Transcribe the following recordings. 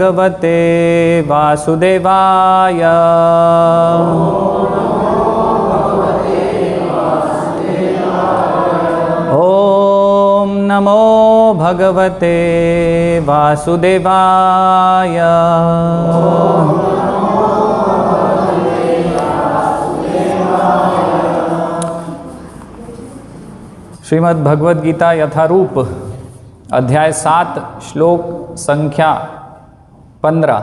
भगवते वासुदेवाय। ओम नमो भगवते वासुदेवाय। श्रीमद् भगवद गीता यथारूप अध्याय 7 श्लोक संख्या 15।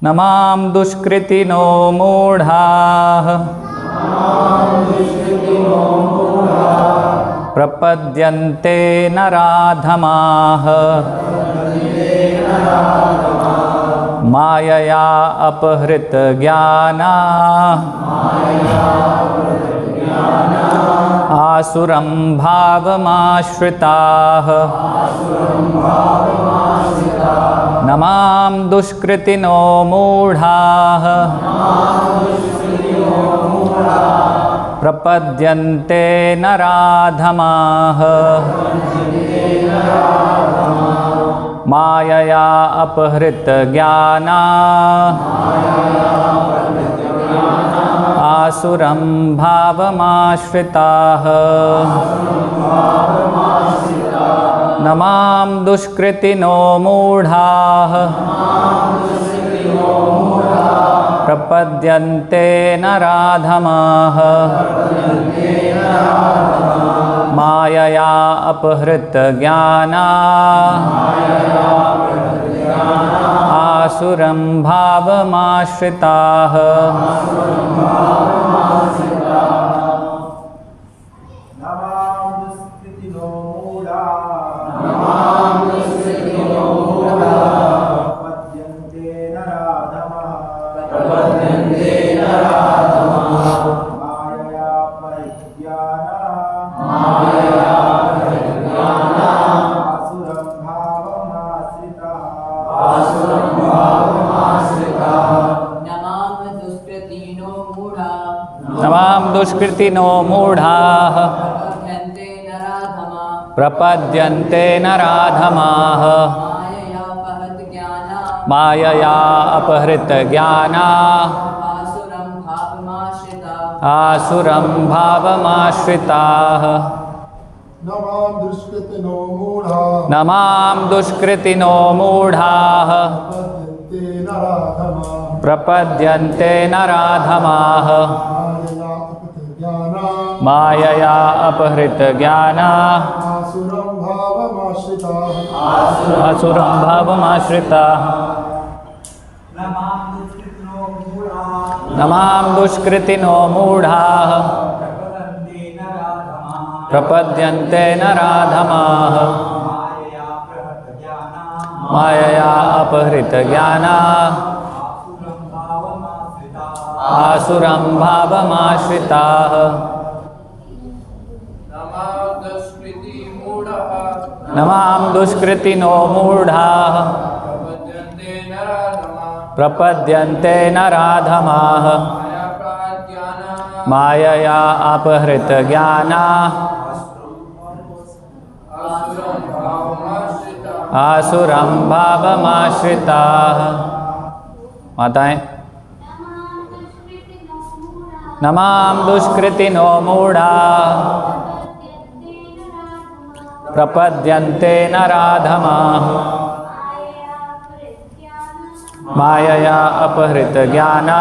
नमाम दुष्कृतिनो मूढ़ाः प्रपद्यन्ते नराधमाः मायया अपहृत ज्ञाना आसुरं भावमाश्रिताः। नमां दुष्कृतिनो मूढ़ाः प्रपद्यन्ते नराधमाः मायया अपहृत ज्ञाना आसुरं भावमाश्रिताः। नमां दुष्कृतिनो मूढ़ाः प्रपद्यन्ते नराधमाः मायया अपहृत ज्ञाना आसुरं भावमाश्रिताः। दुष्कृतिनो मूढ़ाः प्रपद्यन्ते नराधमाः मायया अपहृत ज्ञाना आसुरं भावमाश्रिताः। नमां दुष्कृतिनो मूढ़ाः प्रपद्यन्ते नराधमाः मायया अपहृत ज्ञाना आसुरं भावमाश्रिताः। नमां दुष्कृतिनो मूढ़ाः प्रपद्यन्ते नराधमाः मायया अपहृत ज्ञाना आसुरं भावमाश्रिताः। नमां दुष्कृतिनो मूढ़ाः प्रपद्यन्ते नराधमाः मायया अपहृत ज्ञाना आसुरं भावमाश्रिताः। माताएं। नमां दुष्कृतिनो मूढ़ाः प्रपद्यन्ते नराधमाः मायया अपहृत ज्ञाना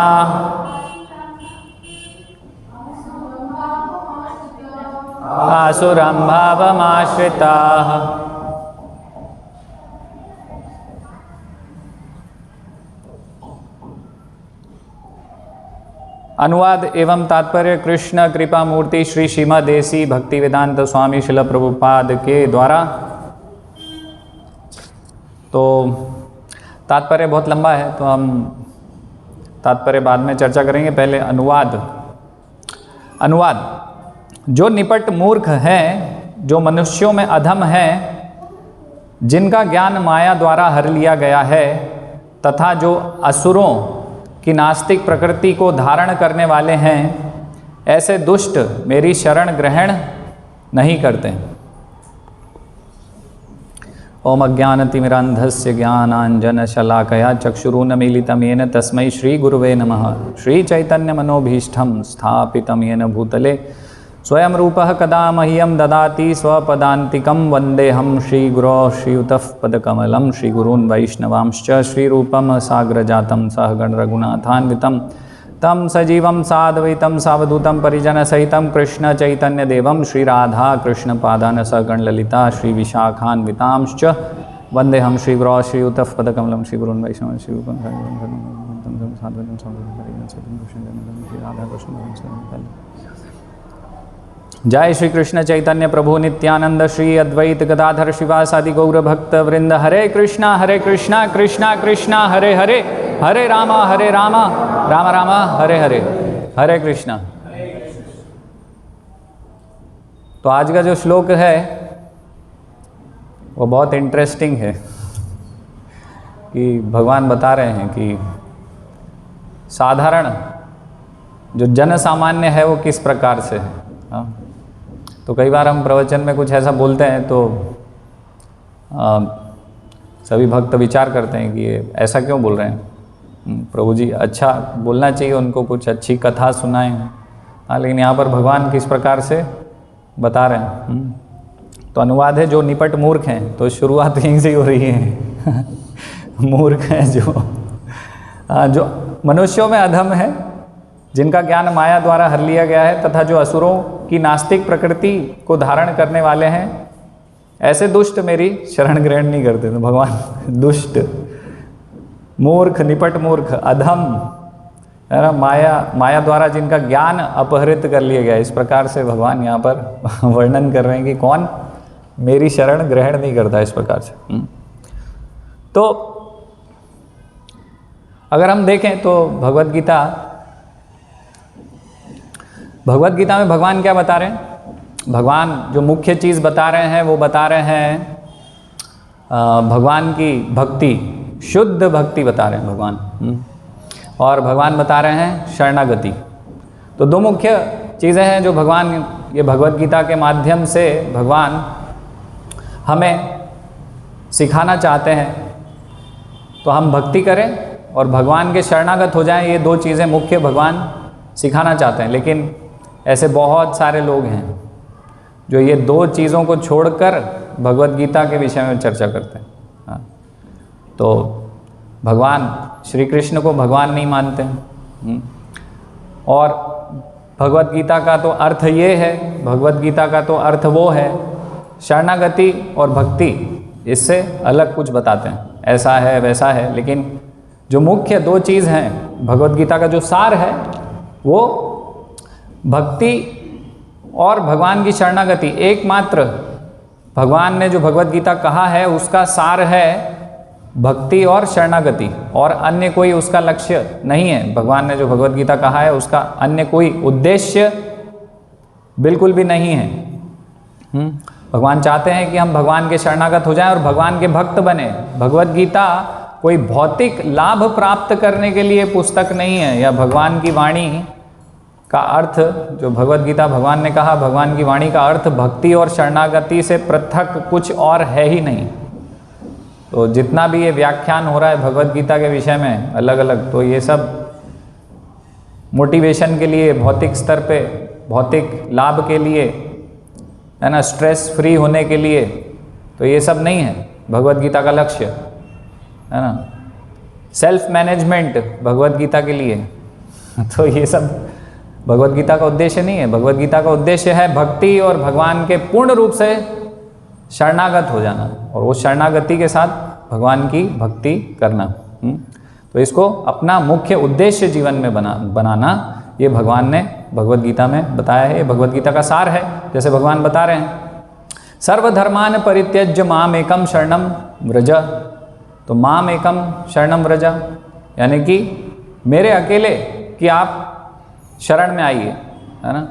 आसुरं भावमाश्रिताः। अनुवाद एवं तात्पर्य कृष्ण कृपा मूर्ति श्री श्रीमद् देसी भक्तिवेदांत स्वामी शिल प्रभुपाद के द्वारा। तो तात्पर्य बहुत लंबा है तो हम तात्पर्य बाद में चर्चा करेंगे। पहले अनुवाद। जो निपट मूर्ख हैं, जो मनुष्यों में अधम हैं, जिनका ज्ञान माया द्वारा हर लिया गया है, तथा जो असुरों की नास्तिक प्रकृति को धारण करने वाले हैं, ऐसे दुष्ट मेरी शरण ग्रहण नहीं करते। ओम अज्ञानतिमिरान्धस्य ज्ञानाञ्जनशलाकया चक्षुरुन्मीलितं येन तस्मै श्रीगुरुवे नमः। श्रीचैतन्यमनोभीष्टं स्थापितं येन भूतले स्वयं रूपः कदा मह्यं ददाति स्वपदान्तिकं। वन्देऽहं श्रीगुरो श्रीयुतः पदकमलं श्रीगुरून् वैष्णवांश्च श्रीरूपं साग्रजातं सहगण रघुनाथान्वितं तं सजीवं साद्वैतं सावधूतं परिजनसहितं कृष्णचैतन्यदेवं श्रीराधा कृष्णपादान् सहगण ललिता श्रीविशाखान्वितांश्च वन्देऽहं श्रीगुरो श्रीयुतः पदकमलं श्रीगुरून् वैष्णवांश्च श्रीरूपं साद्वैतं सावधूतं जय श्री कृष्ण चैतन्य प्रभु नित्यानंद श्री अद्वैत गदाधर शिवासादि गौर भक्त वृंद। हरे कृष्णा कृष्णा कृष्णा हरे हरे, हरे राम राम राम हरे हरे, हरे कृष्णा। तो आज का जो श्लोक है वो बहुत इंटरेस्टिंग है कि भगवान बता रहे हैं कि साधारण जो जन सामान्य है वो किस प्रकार से है। हाँ? तो कई बार हम प्रवचन में कुछ ऐसा बोलते हैं तो सभी भक्त विचार करते हैं कि ये ऐसा क्यों बोल रहे हैं, प्रभु जी अच्छा बोलना चाहिए, उनको कुछ अच्छी कथा सुनाएं। हाँ, लेकिन यहाँ पर भगवान किस प्रकार से बता रहे हैं। तो अनुवाद है जो निपट मूर्ख हैं, तो शुरुआत यहीं से ही हो रही है। मूर्ख हैं जो मनुष्यों में अधम है, जिनका ज्ञान माया द्वारा हर लिया गया है, तथा जो असुरों की नास्तिक प्रकृति को धारण करने वाले हैं, ऐसे दुष्ट मेरी शरण ग्रहण नहीं करते। तो भगवान दुष्ट, मूर्ख, निपट मूर्ख, अधम है ना, माया द्वारा जिनका ज्ञान अपहरित कर लिया गया, इस प्रकार से भगवान यहाँ पर वर्णन कर रहे हैं कि कौन मेरी शरण ग्रहण नहीं करता इस प्रकार से। तो अगर हम देखें तो भगवद गीता में भगवान क्या बता रहे हैं। भगवान जो मुख्य चीज़ बता रहे हैं वो बता रहे हैं भगवान की भक्ति, शुद्ध भक्ति बता रहे हैं भगवान। और भगवान बता रहे हैं शरणागति। तो दो मुख्य चीज़ें हैं जो भगवान ये भगवद गीता के माध्यम से भगवान हमें सिखाना चाहते हैं। तो हम भक्ति करें और भगवान के शरणागत हो जाएं, ये दो चीज़ें मुख्य भगवान सिखाना चाहते हैं। लेकिन ऐसे बहुत सारे लोग हैं जो ये दो चीज़ों को छोड़कर भगवद गीता के विषय में चर्चा करते हैं। हाँ, तो भगवान श्री कृष्ण को भगवान नहीं मानते हैं। और भगवद गीता का तो अर्थ ये है, भगवद गीता का तो अर्थ वो है, शरणागति और भक्ति इससे अलग कुछ बताते हैं, ऐसा है वैसा है। लेकिन जो मुख्य दो चीज़ हैं, भगवद गीता का जो सार है वो भक्ति और भगवान की शरणागति। एकमात्र भगवान ने जो भगवद गीता कहा है उसका सार है भक्ति और शरणागति, और अन्य कोई उसका लक्ष्य नहीं है। भगवान ने जो भगवद गीता कहा है उसका अन्य कोई उद्देश्य बिल्कुल भी नहीं है। भगवान चाहते हैं कि हम भगवान के शरणागत हो जाएं और भगवान के भक्त बने। भगवद गीता कोई भौतिक लाभ प्राप्त करने के लिए पुस्तक नहीं है, या भगवान की वाणी का अर्थ जो भगवद गीता भगवान ने कहा, भगवान की वाणी का अर्थ भक्ति और शरणागति से पृथक कुछ और है ही नहीं। तो जितना भी ये व्याख्यान हो रहा है भगवद गीता के विषय में अलग अलग, तो ये सब मोटिवेशन के लिए, भौतिक स्तर पे भौतिक लाभ के लिए, है ना, स्ट्रेस फ्री होने के लिए, तो ये सब नहीं है भगवद गीता का लक्ष्य, है ना। सेल्फ मैनेजमेंट भगवद गीता के लिए, तो ये सब भगवद गीता का उद्देश्य नहीं है। भगवद गीता का उद्देश्य है भक्ति और भगवान के पूर्ण रूप से शरणागत हो जाना, और वो शरणागति के साथ भगवान की भक्ति करना। तो इसको अपना मुख्य उद्देश्य जीवन में बनाना, ये भगवान ने भगवद गीता में बताया है। ये भगवद गीता का सार है। जैसे भगवान बता रहे हैं सर्वधर्मान परित्यज्य माम एकम शरणम व्रज। तो माम एकम शरणम व्रज यानी कि मेरे अकेले कि आप शरण में आइए, है ना।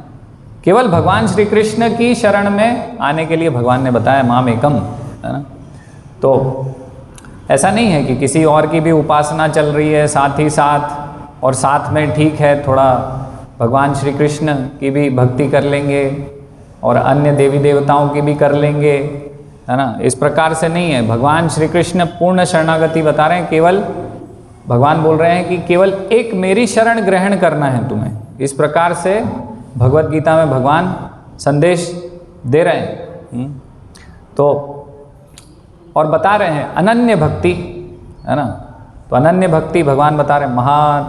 केवल भगवान श्री कृष्ण की शरण में आने के लिए भगवान ने बताया माम एकम, है ना। तो ऐसा नहीं है कि किसी और की भी उपासना चल रही है साथ ही साथ, और साथ में ठीक है थोड़ा भगवान श्री कृष्ण की भी भक्ति कर लेंगे और अन्य देवी देवताओं की भी कर लेंगे, है ना, इस प्रकार से नहीं है। भगवान श्री कृष्ण पूर्ण शरणागति बता रहे हैं, केवल भगवान बोल रहे हैं कि केवल एक मेरी शरण ग्रहण करना है तुम्हें। इस प्रकार से भगवत गीता में भगवान संदेश दे रहे हैं। तो और बता रहे हैं अनन्य भक्ति, है ना, तो अनन्य भक्ति भगवान बता रहे हैं,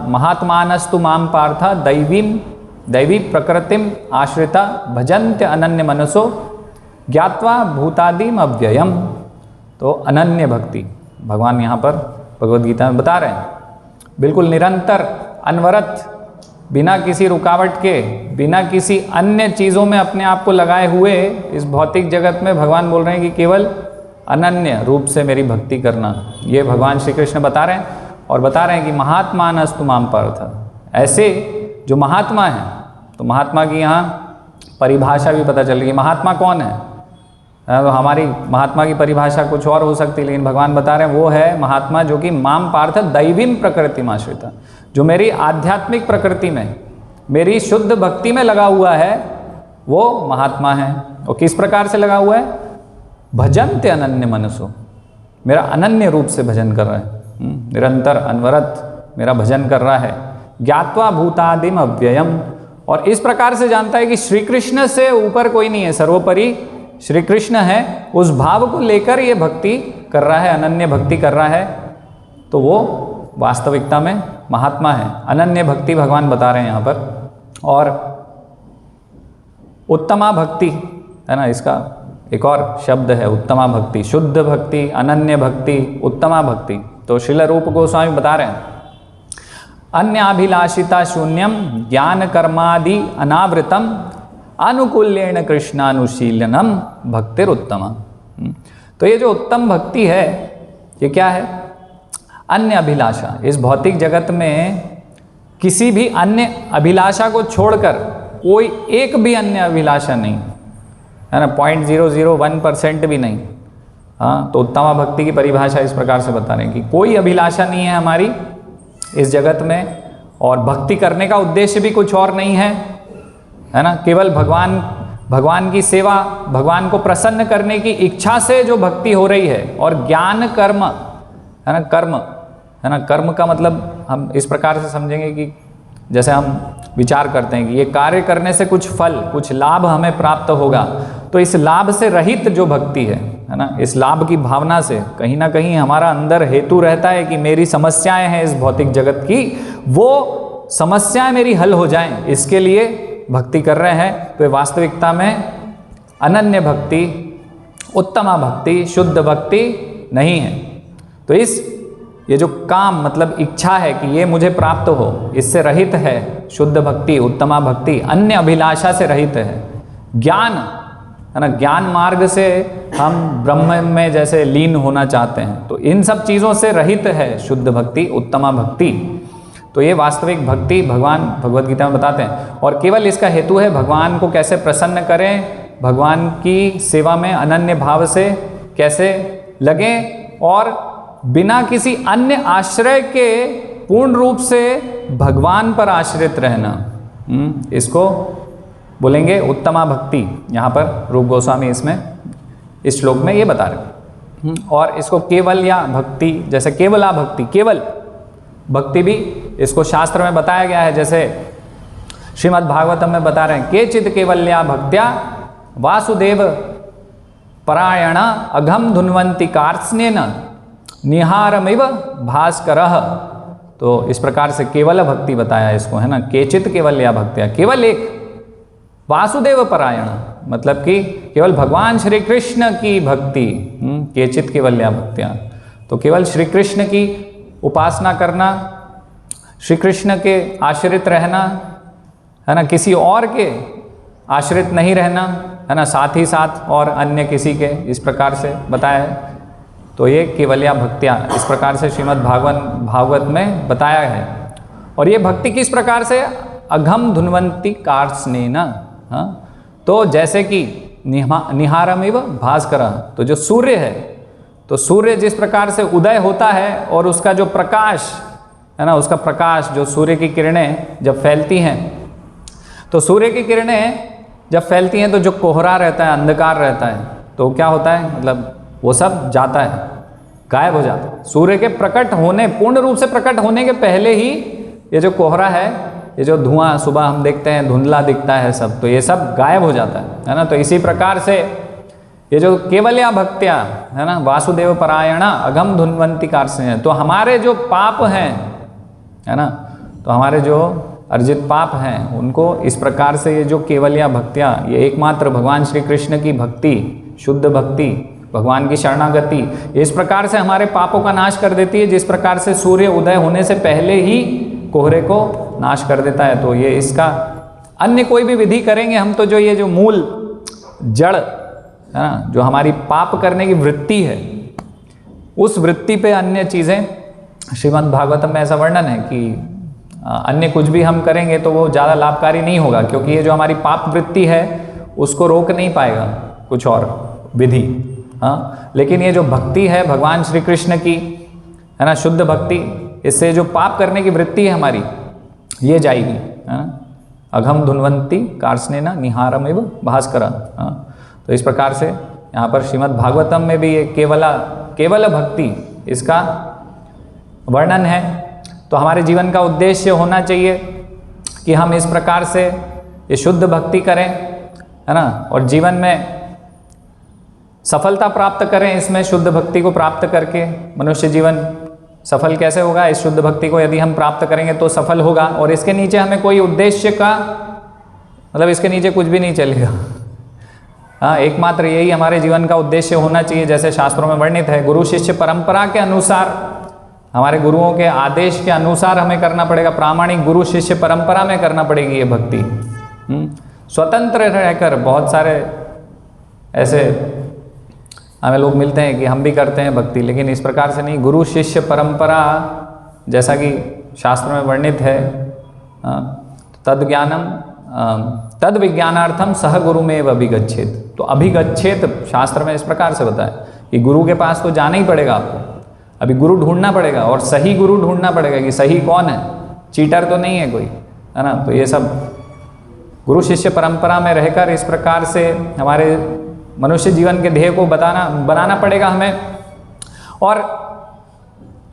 महात्मानस्तु माम पार्थ दैवी प्रकृतिम आश्रिता भजन्त्य अनन्य मनसो ज्ञात्वा भूतादिम अव्ययम। तो अनन्य भक्ति भगवान यहाँ पर भगवद गीता में बता रहे हैं, बिल्कुल निरंतर अनवरत, बिना किसी रुकावट के, बिना किसी अन्य चीज़ों में अपने आप को लगाए हुए इस भौतिक जगत में भगवान बोल रहे हैं कि केवल अनन्य रूप से मेरी भक्ति करना। ये भगवान श्री कृष्ण बता रहे हैं और बता रहे हैं कि महात्मानस्तु माम पार्थ, ऐसे जो महात्मा हैं। तो महात्मा की यहाँ परिभाषा भी पता चल रही है, महात्मा कौन है। तो हमारी महात्मा की परिभाषा कुछ और हो सकती है, लेकिन भगवान बता रहे हैं वो है महात्मा जो कि माम पार्थ दैवीम प्रकृति आश्रिता, जो मेरी आध्यात्मिक प्रकृति में, मेरी शुद्ध भक्ति में लगा हुआ है, वो महात्मा है। और किस प्रकार से लगा हुआ है, भजन्ते अनन्य मनसो, मेरा अनन्य रूप से भजन कर रहा है, निरंतर अनवरत मेरा भजन कर रहा है। ज्ञात्वा भूतादिम अव्ययम, और इस प्रकार से जानता है कि श्री कृष्ण से ऊपर कोई नहीं है, सर्वोपरि श्री कृष्ण है। उस भाव को लेकर ये भक्ति कर रहा है, अनन्य भक्ति कर रहा है, तो वो वास्तविकता में महात्मा है। अनन्य भक्ति भगवान बता रहे हैं यहाँ पर। और उत्तमा भक्ति है ना, इसका एक और शब्द है उत्तमा भक्ति, शुद्ध भक्ति, अनन्य भक्ति, उत्तमा भक्ति। तो श्रील रूप गोस्वामी बता रहे हैं, अन्याभिलाषिता शून्यम ज्ञान कर्मादि अनावृतम अनुकूल्येन कृष्णानुशीलनम भक्तिर उत्तमा। तो ये जो उत्तम भक्ति है, ये क्या है, अन्य अभिलाषा। इस भौतिक जगत में किसी भी अन्य अभिलाषा को छोड़कर कोई एक भी अन्य अभिलाषा नहीं है ना, 0.001% भी नहीं। हाँ, तो उत्तमा भक्ति की परिभाषा इस प्रकार से बता रहे हैं कि कोई अभिलाषा नहीं है हमारी इस जगत में, और भक्ति करने का उद्देश्य भी कुछ और नहीं है ना, केवल भगवान की सेवा, भगवान को प्रसन्न करने की इच्छा से जो भक्ति हो रही है। और ज्ञान कर्म है ना, कर्म है ना, कर्म का मतलब हम इस प्रकार से समझेंगे कि जैसे हम विचार करते हैं कि ये कार्य करने से कुछ फल, कुछ लाभ हमें प्राप्त होगा, तो इस लाभ से रहित जो भक्ति है ना, इस लाभ की भावना से कहीं ना कहीं हमारा अंदर हेतु रहता है कि मेरी समस्याएं हैं इस भौतिक जगत की, वो समस्याएं मेरी हल हो जाएं, इसके लिए भक्ति कर रहे हैं। तो वास्तविकता में अनन्य भक्ति, उत्तमा भक्ति, शुद्ध भक्ति नहीं है। तो ये जो काम मतलब इच्छा है कि ये मुझे प्राप्त हो, इससे रहित है शुद्ध भक्ति, उत्तमा भक्ति, अन्य अभिलाषा से रहित है। ज्ञान है ना, ज्ञान मार्ग से हम ब्रह्म में जैसे लीन होना चाहते हैं, तो इन सब चीज़ों से रहित है शुद्ध भक्ति, उत्तमा भक्ति। तो ये वास्तविक भक्ति भगवान भगवद गीता में बताते हैं। और केवल इसका हेतु है भगवान को कैसे प्रसन्न करें, भगवान की सेवा में अनन्य भाव से कैसे लगें, और बिना किसी अन्य आश्रय के पूर्ण रूप से भगवान पर आश्रित रहना। इसको बोलेंगे उत्तमा भक्ति। यहाँ पर रूप गोस्वामी इसमें इस श्लोक में ये बता रहे हैं। और इसको केवल या भक्ति, जैसे केवला भक्ति, केवल भक्ति भी इसको शास्त्र में बताया गया है। जैसे श्रीमद् भागवतम में बता रहे हैं, केचित केवल्या भक्त्या वासुदेव परायण अघम धुन्वंती कार्त्स्नेन निहारमिव भास्करः। तो इस प्रकार से केवल भक्ति बताया इसको, है ना, केचित केवल्या भक्त्या, केवल एक, वासुदेव परायण मतलब कि केवल भगवान श्री कृष्ण की भक्ति, केचित केवल्या भक्त्या। तो केवल श्री कृष्ण की उपासना करना, श्री कृष्ण के आश्रित रहना, है ना, किसी और के आश्रित नहीं रहना, है ना, साथ ही साथ और अन्य किसी के, इस प्रकार से बताया है। तो ये केवल्या भक्तियाँ इस प्रकार से श्रीमद् भागवत में बताया है। और ये भक्ति किस प्रकार से, अघम धुन्वंती कार्त्स्नेन, तो जैसे कि निहारमिव भास्करः, तो जो सूर्य है, तो सूर्य जिस प्रकार से उदय होता है और उसका जो प्रकाश है ना, उसका प्रकाश, जो सूर्य की किरणें जब फैलती हैं, तो सूर्य की किरणें जब फैलती हैं तो जो कोहरा रहता है, अंधकार रहता तो क्या होता है, मतलब वो सब जाता है, गायब हो जाता है। सूर्य के प्रकट होने, पूर्ण रूप से प्रकट होने के पहले ही ये जो कोहरा है, ये जो धुआं सुबह हम देखते हैं धुंधला दिखता है सब, तो ये सब गायब हो जाता है ना। तो इसी प्रकार से ये जो केवल्या भक्त्या है ना, वासुदेव परायणा अघम धुन्वंती कारसे हैं, तो हमारे जो पाप हैं है ना, तो हमारे जो अर्जित पाप हैं उनको इस प्रकार से ये जो केवल्या भक्त्या, ये एकमात्र भगवान श्री कृष्ण की भक्ति, शुद्ध भक्ति, भगवान की शरणागति, इस प्रकार से हमारे पापों का नाश कर देती है, जिस प्रकार से सूर्य उदय होने से पहले ही कोहरे को नाश कर देता है। तो ये इसका अन्य कोई भी विधि करेंगे हम, तो जो ये जो मूल जड़ है ना, जो हमारी पाप करने की वृत्ति है, उस वृत्ति पे अन्य चीज़ें, श्रीमद् भागवतम में ऐसा वर्णन है कि अन्य कुछ भी हम करेंगे तो वो ज़्यादा लाभकारी नहीं होगा, क्योंकि ये जो हमारी पाप वृत्ति है उसको रोक नहीं पाएगा कुछ और विधि। हाँ, लेकिन ये जो भक्ति है भगवान श्री कृष्ण की है ना, शुद्ध भक्ति, इससे जो पाप करने की वृत्ति है हमारी, ये जाएगी है ना। अघम धुन्वंती कार्ष्णेन निहारमेव भास्करः। तो इस प्रकार से यहाँ पर श्रीमद् भागवतम में भी ये केवल भक्ति, इसका वर्णन है। तो हमारे जीवन का उद्देश्य होना चाहिए कि हम इस प्रकार से ये शुद्ध भक्ति करें है ना, और जीवन में सफलता प्राप्त करें। इसमें शुद्ध भक्ति को प्राप्त करके मनुष्य जीवन सफल कैसे होगा, इस शुद्ध भक्ति को यदि हम प्राप्त करेंगे तो सफल होगा। और इसके नीचे हमें कोई उद्देश्य का, मतलब इसके नीचे कुछ भी नहीं चलेगा। हाँ, एकमात्र यही हमारे जीवन का उद्देश्य होना चाहिए, जैसे शास्त्रों में वर्णित है। गुरु शिष्य परंपरा के अनुसार, हमारे गुरुओं के आदेश के अनुसार हमें करना पड़ेगा, प्रामाणिक गुरु शिष्य परंपरा में करना पड़ेगी ये भक्ति। स्वतंत्र रहकर बहुत सारे ऐसे हमें लोग मिलते हैं कि हम भी करते हैं भक्ति, लेकिन इस प्रकार से नहीं। गुरु शिष्य परंपरा जैसा कि शास्त्र में वर्णित है, तद ज्ञानम तद विज्ञानार्थम सह गुरु में अभिगच्छेत। तो अभिगच्छेत शास्त्र में इस प्रकार से बताया कि गुरु के पास तो जाना ही पड़ेगा आपको, अभी गुरु ढूंढना पड़ेगा, और सही गुरु ढूंढना पड़ेगा कि सही कौन है, चीटर तो नहीं है कोई, है ना। तो ये सब गुरु शिष्य परंपरा में रहकर इस प्रकार से हमारे मनुष्य जीवन के ध्येय को बनाना पड़ेगा हमें। और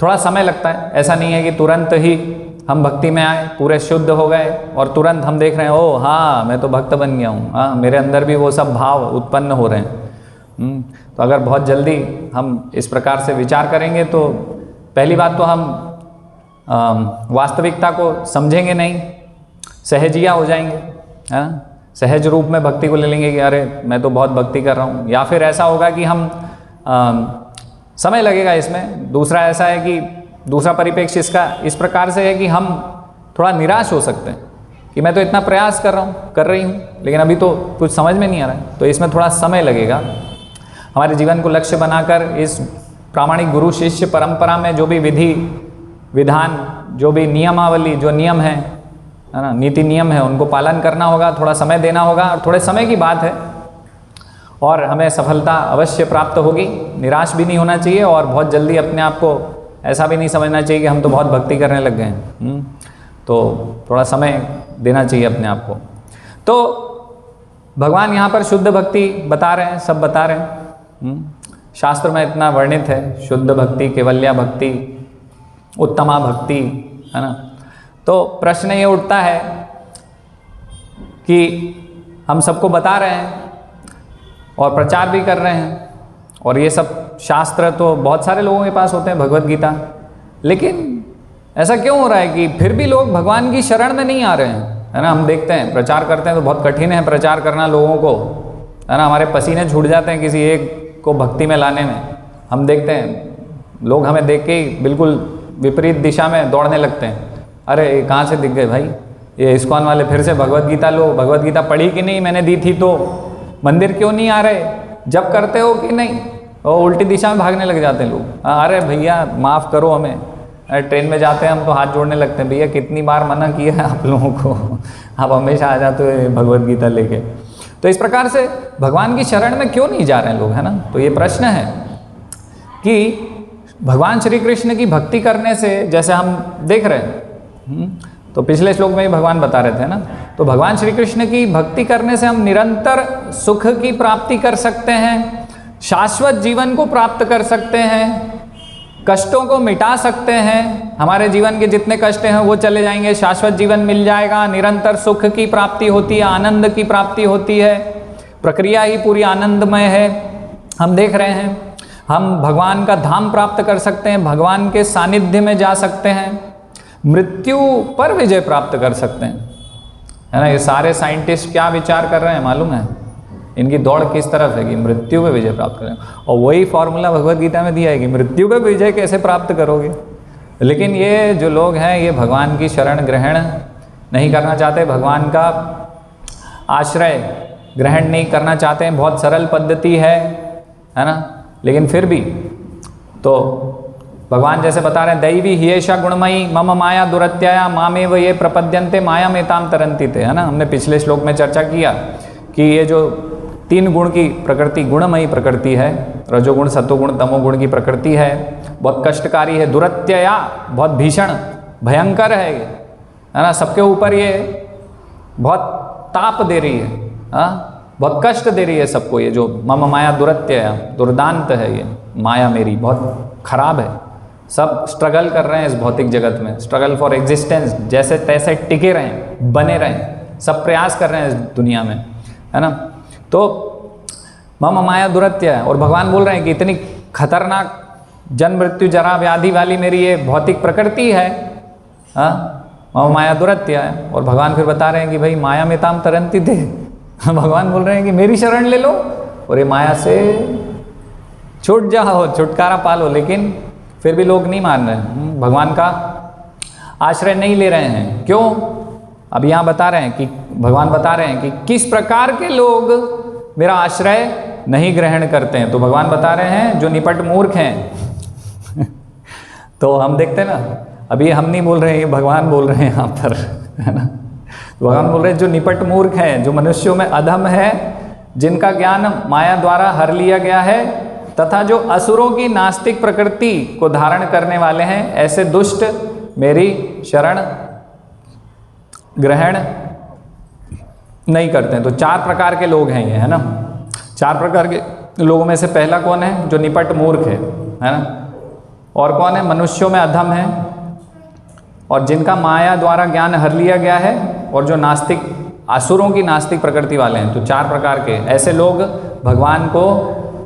थोड़ा समय लगता है, ऐसा नहीं है कि तुरंत ही हम भक्ति में आए, पूरे शुद्ध हो गए और तुरंत हम देख रहे हैं ओ हाँ मैं तो भक्त बन गया हूँ, हाँ मेरे अंदर भी वो सब भाव उत्पन्न हो रहे हैं। तो अगर बहुत जल्दी हम इस प्रकार से विचार करेंगे तो पहली बात तो हम वास्तविकता को समझेंगे नहीं, सहजिया हो जाएंगे, है ना। सहज रूप में भक्ति को ले लेंगे कि अरे मैं तो बहुत भक्ति कर रहा हूँ, या फिर ऐसा होगा कि हम समय लगेगा इसमें। दूसरा ऐसा है कि दूसरा परिप्रेक्ष्य इसका इस प्रकार से है कि हम थोड़ा निराश हो सकते हैं कि मैं तो इतना प्रयास कर रही हूँ, लेकिन अभी तो कुछ समझ में नहीं आ रहा है। तो इसमें थोड़ा समय लगेगा। हमारे जीवन को लक्ष्य बनाकर इस प्रामाणिक गुरु शिष्य परंपरा में जो भी विधि विधान, जो भी नियमावली, जो नियम है ना, नीति नियम है, उनको पालन करना होगा, थोड़ा समय देना होगा। और थोड़े समय की बात है और हमें सफलता अवश्य प्राप्त होगी। निराश भी नहीं होना चाहिए और बहुत जल्दी अपने आप को ऐसा भी नहीं समझना चाहिए कि हम तो बहुत भक्ति करने लग गए हैं। तो थोड़ा समय देना चाहिए अपने आप को। तो भगवान यहाँ पर शुद्ध भक्ति बता रहे हैं, सब बता रहे हैं। शास्त्र में इतना वर्णित है, शुद्ध भक्ति, केवल्या भक्ति, उत्तमा भक्ति, है ना। तो प्रश्न ये उठता है कि हम सबको बता रहे हैं और प्रचार भी कर रहे हैं, और ये सब शास्त्र तो बहुत सारे लोगों के पास होते हैं, भगवत गीता, लेकिन ऐसा क्यों हो रहा है कि फिर भी लोग भगवान की शरण में नहीं आ रहे हैं, है ना। हम देखते हैं प्रचार करते हैं तो बहुत कठिन है प्रचार करना लोगों को, है ना। हमारे पसीने छूट जाते हैं किसी एक को भक्ति में लाने में। हम देखते हैं लोग हमें देख के ही बिल्कुल विपरीत दिशा में दौड़ने लगते हैं। अरे कहाँ से दिख गए भाई, ये इस्कॉन वाले फिर से भगवत गीता लो, भगवत गीता पढ़ी कि नहीं, मैंने दी थी तो, मंदिर क्यों नहीं आ रहे, जब करते हो कि नहीं, और उल्टी दिशा में भागने लग जाते हैं लोग। अरे भैया माफ़ करो हमें, अरे ट्रेन में जाते हैं हम तो हाथ जोड़ने लगते हैं, भैया कितनी बार मना किया है आप लोगों को, आप हमेशा आ जाते हो भगवत गीता लेके। तो इस प्रकार से भगवान की शरण में क्यों नहीं जा रहे हैं लोग, है ना। तो ये प्रश्न है कि भगवान श्री कृष्ण की भक्ति करने से, जैसे हम देख रहे हैं, तो पिछले श्लोक में ही भगवान बता रहे थे ना, तो भगवान श्री कृष्ण की भक्ति करने से हम निरंतर सुख की प्राप्ति कर सकते हैं, शाश्वत जीवन को प्राप्त कर सकते हैं, कष्टों को मिटा सकते हैं, हमारे जीवन के जितने कष्ट हैं वो चले जाएंगे, शाश्वत जीवन मिल जाएगा, निरंतर सुख की प्राप्ति होती है, आनंद की प्राप्ति होती है, प्रक्रिया ही पूरी आनंदमय है। हम देख रहे हैं, हम भगवान का धाम प्राप्त कर सकते हैं, भगवान के सानिध्य में जा सकते हैं, मृत्यु पर विजय प्राप्त कर सकते हैं, है ना। ये सारे साइंटिस्ट क्या विचार कर रहे हैं मालूम है, इनकी दौड़ किस तरफ है कि मृत्यु पे विजय प्राप्त करें, और वही फॉर्मूला भगवत गीता में दिया है कि मृत्यु पे विजय कैसे प्राप्त करोगे। लेकिन ये जो लोग हैं ये भगवान की शरण ग्रहण नहीं करना चाहते, भगवान का आश्रय ग्रहण नहीं करना चाहते हैं। बहुत सरल पद्धति है ना, लेकिन फिर भी तो भगवान जैसे बता रहे हैं, दैवी हियेषा गुणमयी मम माया दुरत्याया मामेव ये प्रपद्यन्ते माया मेताम तरन्ति थे, है ना। हमने पिछले श्लोक में चर्चा किया कि ये जो 3 गुण की प्रकृति, गुणमयी प्रकृति है, रजोगुण सत्वगुण तमोगुण की प्रकृति है, बहुत कष्टकारी है, दुरत्यया बहुत भीषण भयंकर है ये, है ना। सबके ऊपर ये बहुत ताप दे रही है, हाँ, बहुत कष्ट दे रही है सबको। ये जो मम माया दुरत्यया, दुर्दांत है ये माया मेरी, बहुत खराब है। सब स्ट्रगल कर रहे हैं इस भौतिक जगत में, स्ट्रगल फॉर एग्जिस्टेंस, जैसे तैसे टिके रहें, बने रहें, सब प्रयास कर रहे हैं इस दुनिया में, है ना। तो मम माया दुरत्य है, और भगवान बोल रहे हैं कि इतनी खतरनाक जन्म मृत्यु जरा व्याधि वाली मेरी ये भौतिक प्रकृति है, हाँ, मम माया दुरत्य है। और भगवान फिर बता रहे हैं कि भाई माया में ताम तरंती थे, भगवान बोल रहे हैं कि मेरी शरण ले लो और ये माया से छूट जाओ, छुटकारा पालो। लेकिन फिर भी लोग नहीं मान रहे हैं, भगवान का आश्रय नहीं ले रहे हैं। क्यों? अब यहाँ बता रहे हैं कि भगवान बता रहे हैं कि किस प्रकार के लोग मेरा आश्रय नहीं ग्रहण करते हैं। तो भगवान बता रहे हैं जो निपट मूर्ख हैं तो हम देखते हैं ना, अभी हम नहीं बोल रहे हैं, भगवान बोल रहे हैं यहाँ पर, है ना। तो भगवान बोल रहे हैं जो निपट मूर्ख हैं, जो मनुष्यों में अधम है, जिनका ज्ञान माया द्वारा हर लिया गया है, तथा जो असुरों की नास्तिक प्रकृति को धारण करने वाले हैं, ऐसे दुष्ट मेरी शरण ग्रहण नहीं करते हैं। तो 4 प्रकार के लोग हैं ये, है ना। 4 प्रकार के लोगों में से पहला कौन है? जो निपट मूर्ख है ना। और कौन है? मनुष्यों में अधम है और जिनका माया द्वारा ज्ञान हर लिया गया है, और जो नास्तिक, असुरों की नास्तिक प्रकृति वाले हैं। तो 4 प्रकार के ऐसे लोग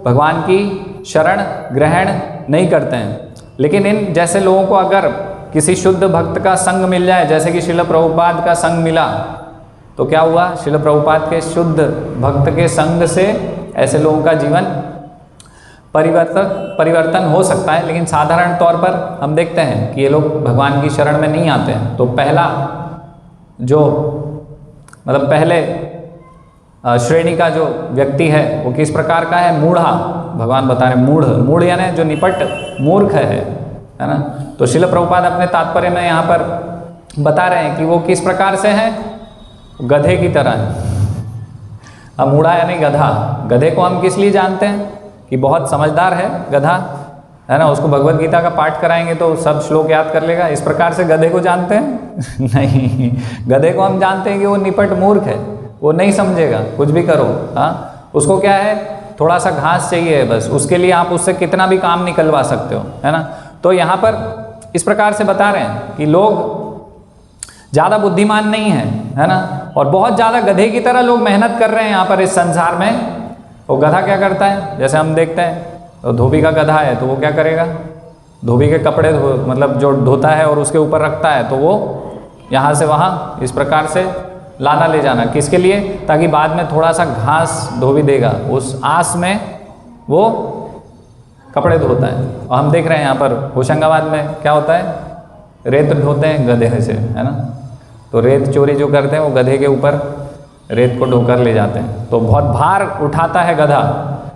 भगवान की शरण ग्रहण नहीं करते हैं। लेकिन इन जैसे लोगों को अगर किसी शुद्ध भक्त का संग मिल जाए, जैसे कि श्रील प्रभुपाद का संग मिला, तो क्या हुआ? श्रील प्रभुपाद के शुद्ध भक्त के संग से ऐसे लोगों का जीवन परिवर्तन हो सकता है। लेकिन साधारण तौर पर हम देखते हैं कि ये लोग भगवान की शरण में नहीं आते हैं। तो पहला जो मतलब पहले श्रेणी का जो व्यक्ति है वो किस प्रकार का है? मूढ़ा। भगवान बता रहे मूढ़ यानी जो निपट मूर्ख है ना। तो श्रील प्रभुपाद अपने तात्पर्य में यहाँ पर बता रहे हैं कि वो किस प्रकार से हैं? गधे की तरह है। अब मूढ़ा यानी गधा। गधे को हम किस लिए जानते हैं? कि बहुत समझदार है गधा, है ना। उसको भगवत गीता का पाठ कराएंगे तो सब श्लोक याद कर लेगा। इस प्रकार से गधे को जानते हैं नहीं, गधे को हम जानते हैं कि वो निपट मूर्ख है, वो नहीं समझेगा कुछ भी करो। हाँ, उसको क्या है? थोड़ा सा घास चाहिए बस, उसके लिए आप उससे कितना भी काम निकलवा सकते हो, है ना। तो यहाँ पर इस प्रकार से बता रहे हैं कि लोग ज़्यादा बुद्धिमान नहीं है ना, और बहुत ज़्यादा गधे की तरह लोग मेहनत कर रहे हैं यहाँ पर इस संसार में। वो गधा क्या करता है? जैसे हम देखते हैं तो धोबी का गधा है तो वो क्या करेगा? धोबी के कपड़े मतलब जो धोता है और उसके ऊपर रखता है, तो वो यहाँ से वहाँ इस प्रकार से लाना ले जाना, किसके लिए? ताकि बाद में थोड़ा सा घास धोबी देगा, उस आस में वो कपड़े धोता है। और हम देख रहे हैं यहाँ पर होशंगाबाद में क्या होता है? रेत ढोते हैं गधे से, है ना। तो रेत चोरी जो करते हैं वो गधे के ऊपर रेत को ढोकर ले जाते हैं। तो बहुत भार उठाता है गधा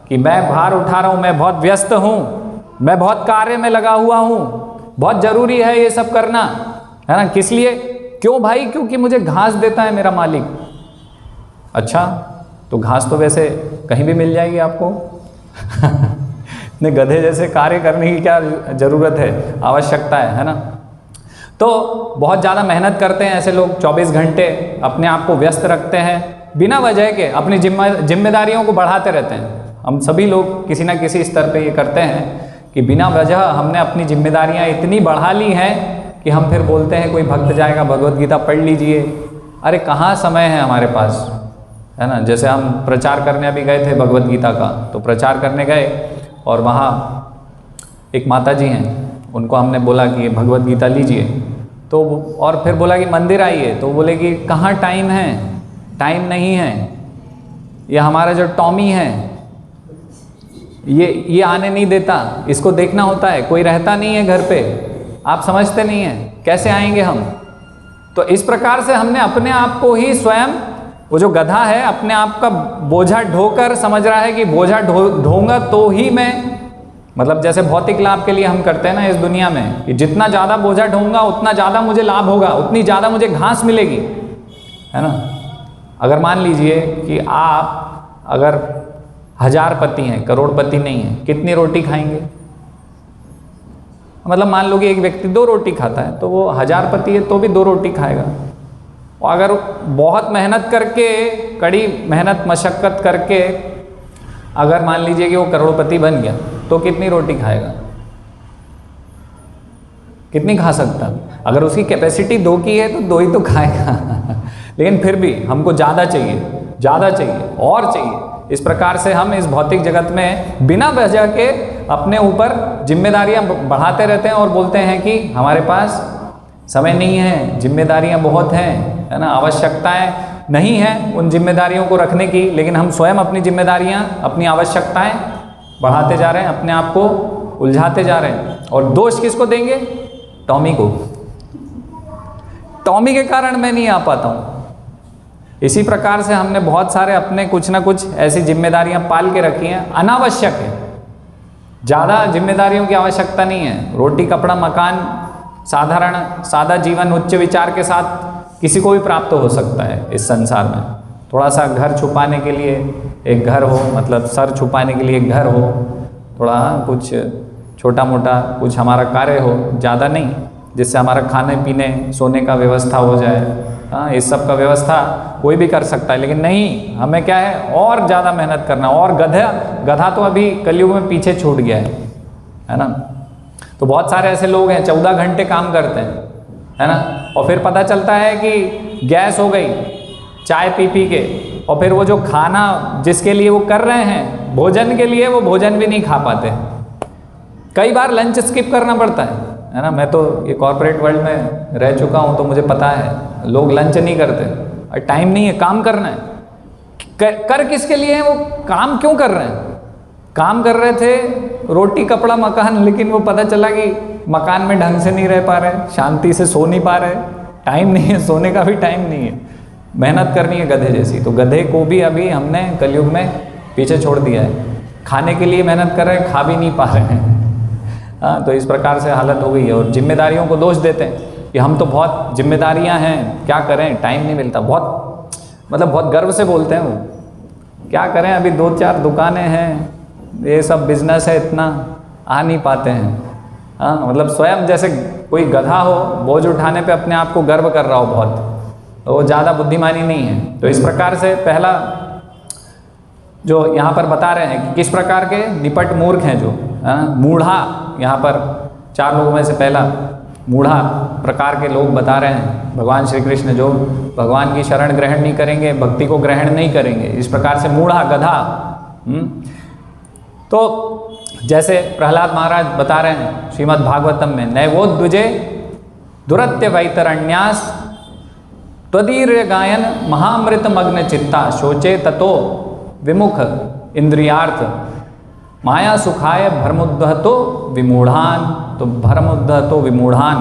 कि मैं भार उठा रहा हूँ, मैं बहुत व्यस्त हूँ, मैं बहुत कार्य में लगा हुआ हूँ, बहुत ज़रूरी है ये सब करना, है ना। किस लिए? क्यों भाई? क्योंकि मुझे घास देता है मेरा मालिक। अच्छा, तो घास तो वैसे कहीं भी मिल जाएगी आपको इतने गधे जैसे कार्य करने की क्या ज़रूरत है, आवश्यकता है ना। तो बहुत ज़्यादा मेहनत करते हैं ऐसे लोग, 24 घंटे अपने आप को व्यस्त रखते हैं, बिना वजह के अपनी जिम्मेदारियों को बढ़ाते रहते हैं। हम सभी लोग किसी ना किसी स्तर पे ये करते हैं कि बिना वजह हमने अपनी जिम्मेदारियां इतनी बढ़ा ली हैं कि हम फिर बोलते हैं कोई भक्त जाएगा भगवत गीता पढ़ लीजिए। अरे कहाँ समय है हमारे पास, है ना। जैसे हम प्रचार करने अभी गए थे भगवत गीता का, तो प्रचार करने गए और वहाँ एक माता जी हैं, उनको हमने बोला कि ये भगवत गीता लीजिए, तो और फिर बोला कि मंदिर आइए, तो बोले कि कहाँ टाइम है, टाइम नहीं है, ये हमारा जो टॉमी है ये आने नहीं देता, इसको देखना होता है, कोई रहता नहीं है घर पे, आप समझते नहीं हैं, कैसे आएंगे हम। तो इस प्रकार से हमने अपने आप को ही स्वयं, वो जो गधा है अपने आप का बोझा ढोकर समझ रहा है कि बोझा ढोऊंगा तो ही मैं, मतलब जैसे भौतिक लाभ के लिए हम करते हैं ना इस दुनिया में, कि जितना ज़्यादा बोझा ढोऊंगा उतना ज़्यादा मुझे लाभ होगा, उतनी ज़्यादा मुझे घास मिलेगी, है ना। अगर मान लीजिए कि आप अगर 1000 पति हैं, करोड़पति नहीं है, कितनी रोटी खाएंगे। मतलब मान लो कि एक व्यक्ति 2 रोटी खाता है, तो वो 1000 पति है तो भी 2 रोटी खाएगा। और अगर बहुत मेहनत करके, कड़ी मेहनत मशक्क़त करके अगर मान लीजिए कि वो करोड़पति बन गया, तो कितनी रोटी खाएगा, कितनी खा सकता है। अगर उसकी कैपेसिटी 2 की है तो 2 ही तो खाएगा लेकिन फिर भी हमको ज़्यादा चाहिए, ज़्यादा चाहिए और चाहिए। इस प्रकार से हम इस भौतिक जगत में बिना वजह के अपने ऊपर जिम्मेदारियां बढ़ाते रहते हैं और बोलते हैं कि हमारे पास समय नहीं है, जिम्मेदारियां बहुत हैं, है ना, आवश्यकताएं नहीं हैं उन जिम्मेदारियों को रखने की, लेकिन हम स्वयं अपनी जिम्मेदारियां, अपनी आवश्यकताएं बढ़ाते जा रहे हैं, अपने आप को उलझाते जा रहे हैं। और दोष किसको देंगे? टॉमी को। टॉमी के कारण मैं नहीं आ पाता हूँ। इसी प्रकार से हमने बहुत सारे अपने कुछ ना कुछ ऐसी जिम्मेदारियां पाल के रखी हैं, अनावश्यक है, ज़्यादा जिम्मेदारियों की आवश्यकता नहीं है। रोटी कपड़ा मकान, साधारण सादा जीवन उच्च विचार के साथ किसी को भी प्राप्त हो सकता है इस संसार में। थोड़ा सा घर छुपाने के लिए एक घर हो, मतलब सर छुपाने के लिए एक घर हो, थोड़ा कुछ छोटा मोटा कुछ हमारा कार्य हो, ज़्यादा नहीं, जिससे हमारा खाने पीने सोने का व्यवस्था हो जाए। हाँ, इस सब का व्यवस्था कोई भी कर सकता है, लेकिन नहीं, हमें क्या है और ज़्यादा मेहनत करना। और गधा तो अभी कलयुग में पीछे छूट गया है ना। तो बहुत सारे ऐसे लोग हैं 14 घंटे काम करते हैं, है ना, और फिर पता चलता है कि गैस हो गई चाय पी के, और फिर वो जो खाना जिसके लिए वो कर रहे हैं भोजन के लिए, वो भोजन भी नहीं खा पाते। कई बार लंच स्किप करना पड़ता है ना। मैं तो ये कॉर्पोरेट वर्ल्ड में रह चुका हूँ, तो मुझे पता है लोग लंच नहीं करते, और टाइम नहीं है, काम करना है। कर किसके लिए है? वो काम क्यों कर रहे हैं? काम कर रहे थे रोटी कपड़ा मकान, लेकिन वो पता चला कि मकान में ढंग से नहीं रह पा रहे, शांति से सो नहीं पा रहे, टाइम नहीं है, सोने का भी टाइम नहीं है, मेहनत करनी है गधे जैसी। तो गधे को भी अभी हमने कलयुग में पीछे छोड़ दिया है। खाने के लिए मेहनत कर रहे हैं, खा भी नहीं पा रहे हैं। हाँ, तो इस प्रकार से हालत हो गई है। और जिम्मेदारियों को दोष देते हैं कि हम तो बहुत जिम्मेदारियां हैं, क्या करें, टाइम नहीं मिलता। बहुत मतलब बहुत गर्व से बोलते हैं वो, क्या करें, अभी 2-4 दुकानें हैं, ये सब बिजनेस है, इतना आ नहीं पाते हैं। हाँ, मतलब स्वयं जैसे कोई गधा हो, बोझ उठाने पे अपने आप को गर्व कर रहा हो बहुत, तो वो ज़्यादा बुद्धिमानी नहीं है। तो इस प्रकार से पहला जो यहाँ पर बता रहे हैं कि किस प्रकार के निपट मूर्ख हैं, जो मूढ़ा, यहाँ पर 4 लोगों में से पहला मूढ़ा प्रकार के लोग बता रहे हैं भगवान श्री कृष्ण, जो भगवान की शरण ग्रहण नहीं करेंगे, भक्ति को ग्रहण नहीं करेंगे। इस प्रकार से मूढ़ा, गधा। तो जैसे प्रहलाद महाराज बता रहे हैं श्रीमद् भागवतम में, नैवोद्विजे दुरत्य वैतरण्यास त्वदीर्य गायन महामृत मग्न चित्ता शोचे ततो विमुख इंद्रियार्थ माया सुखाय भरमुद्धतो विमूढ़ान। तो भरमुद्धतो विमूढ़ान,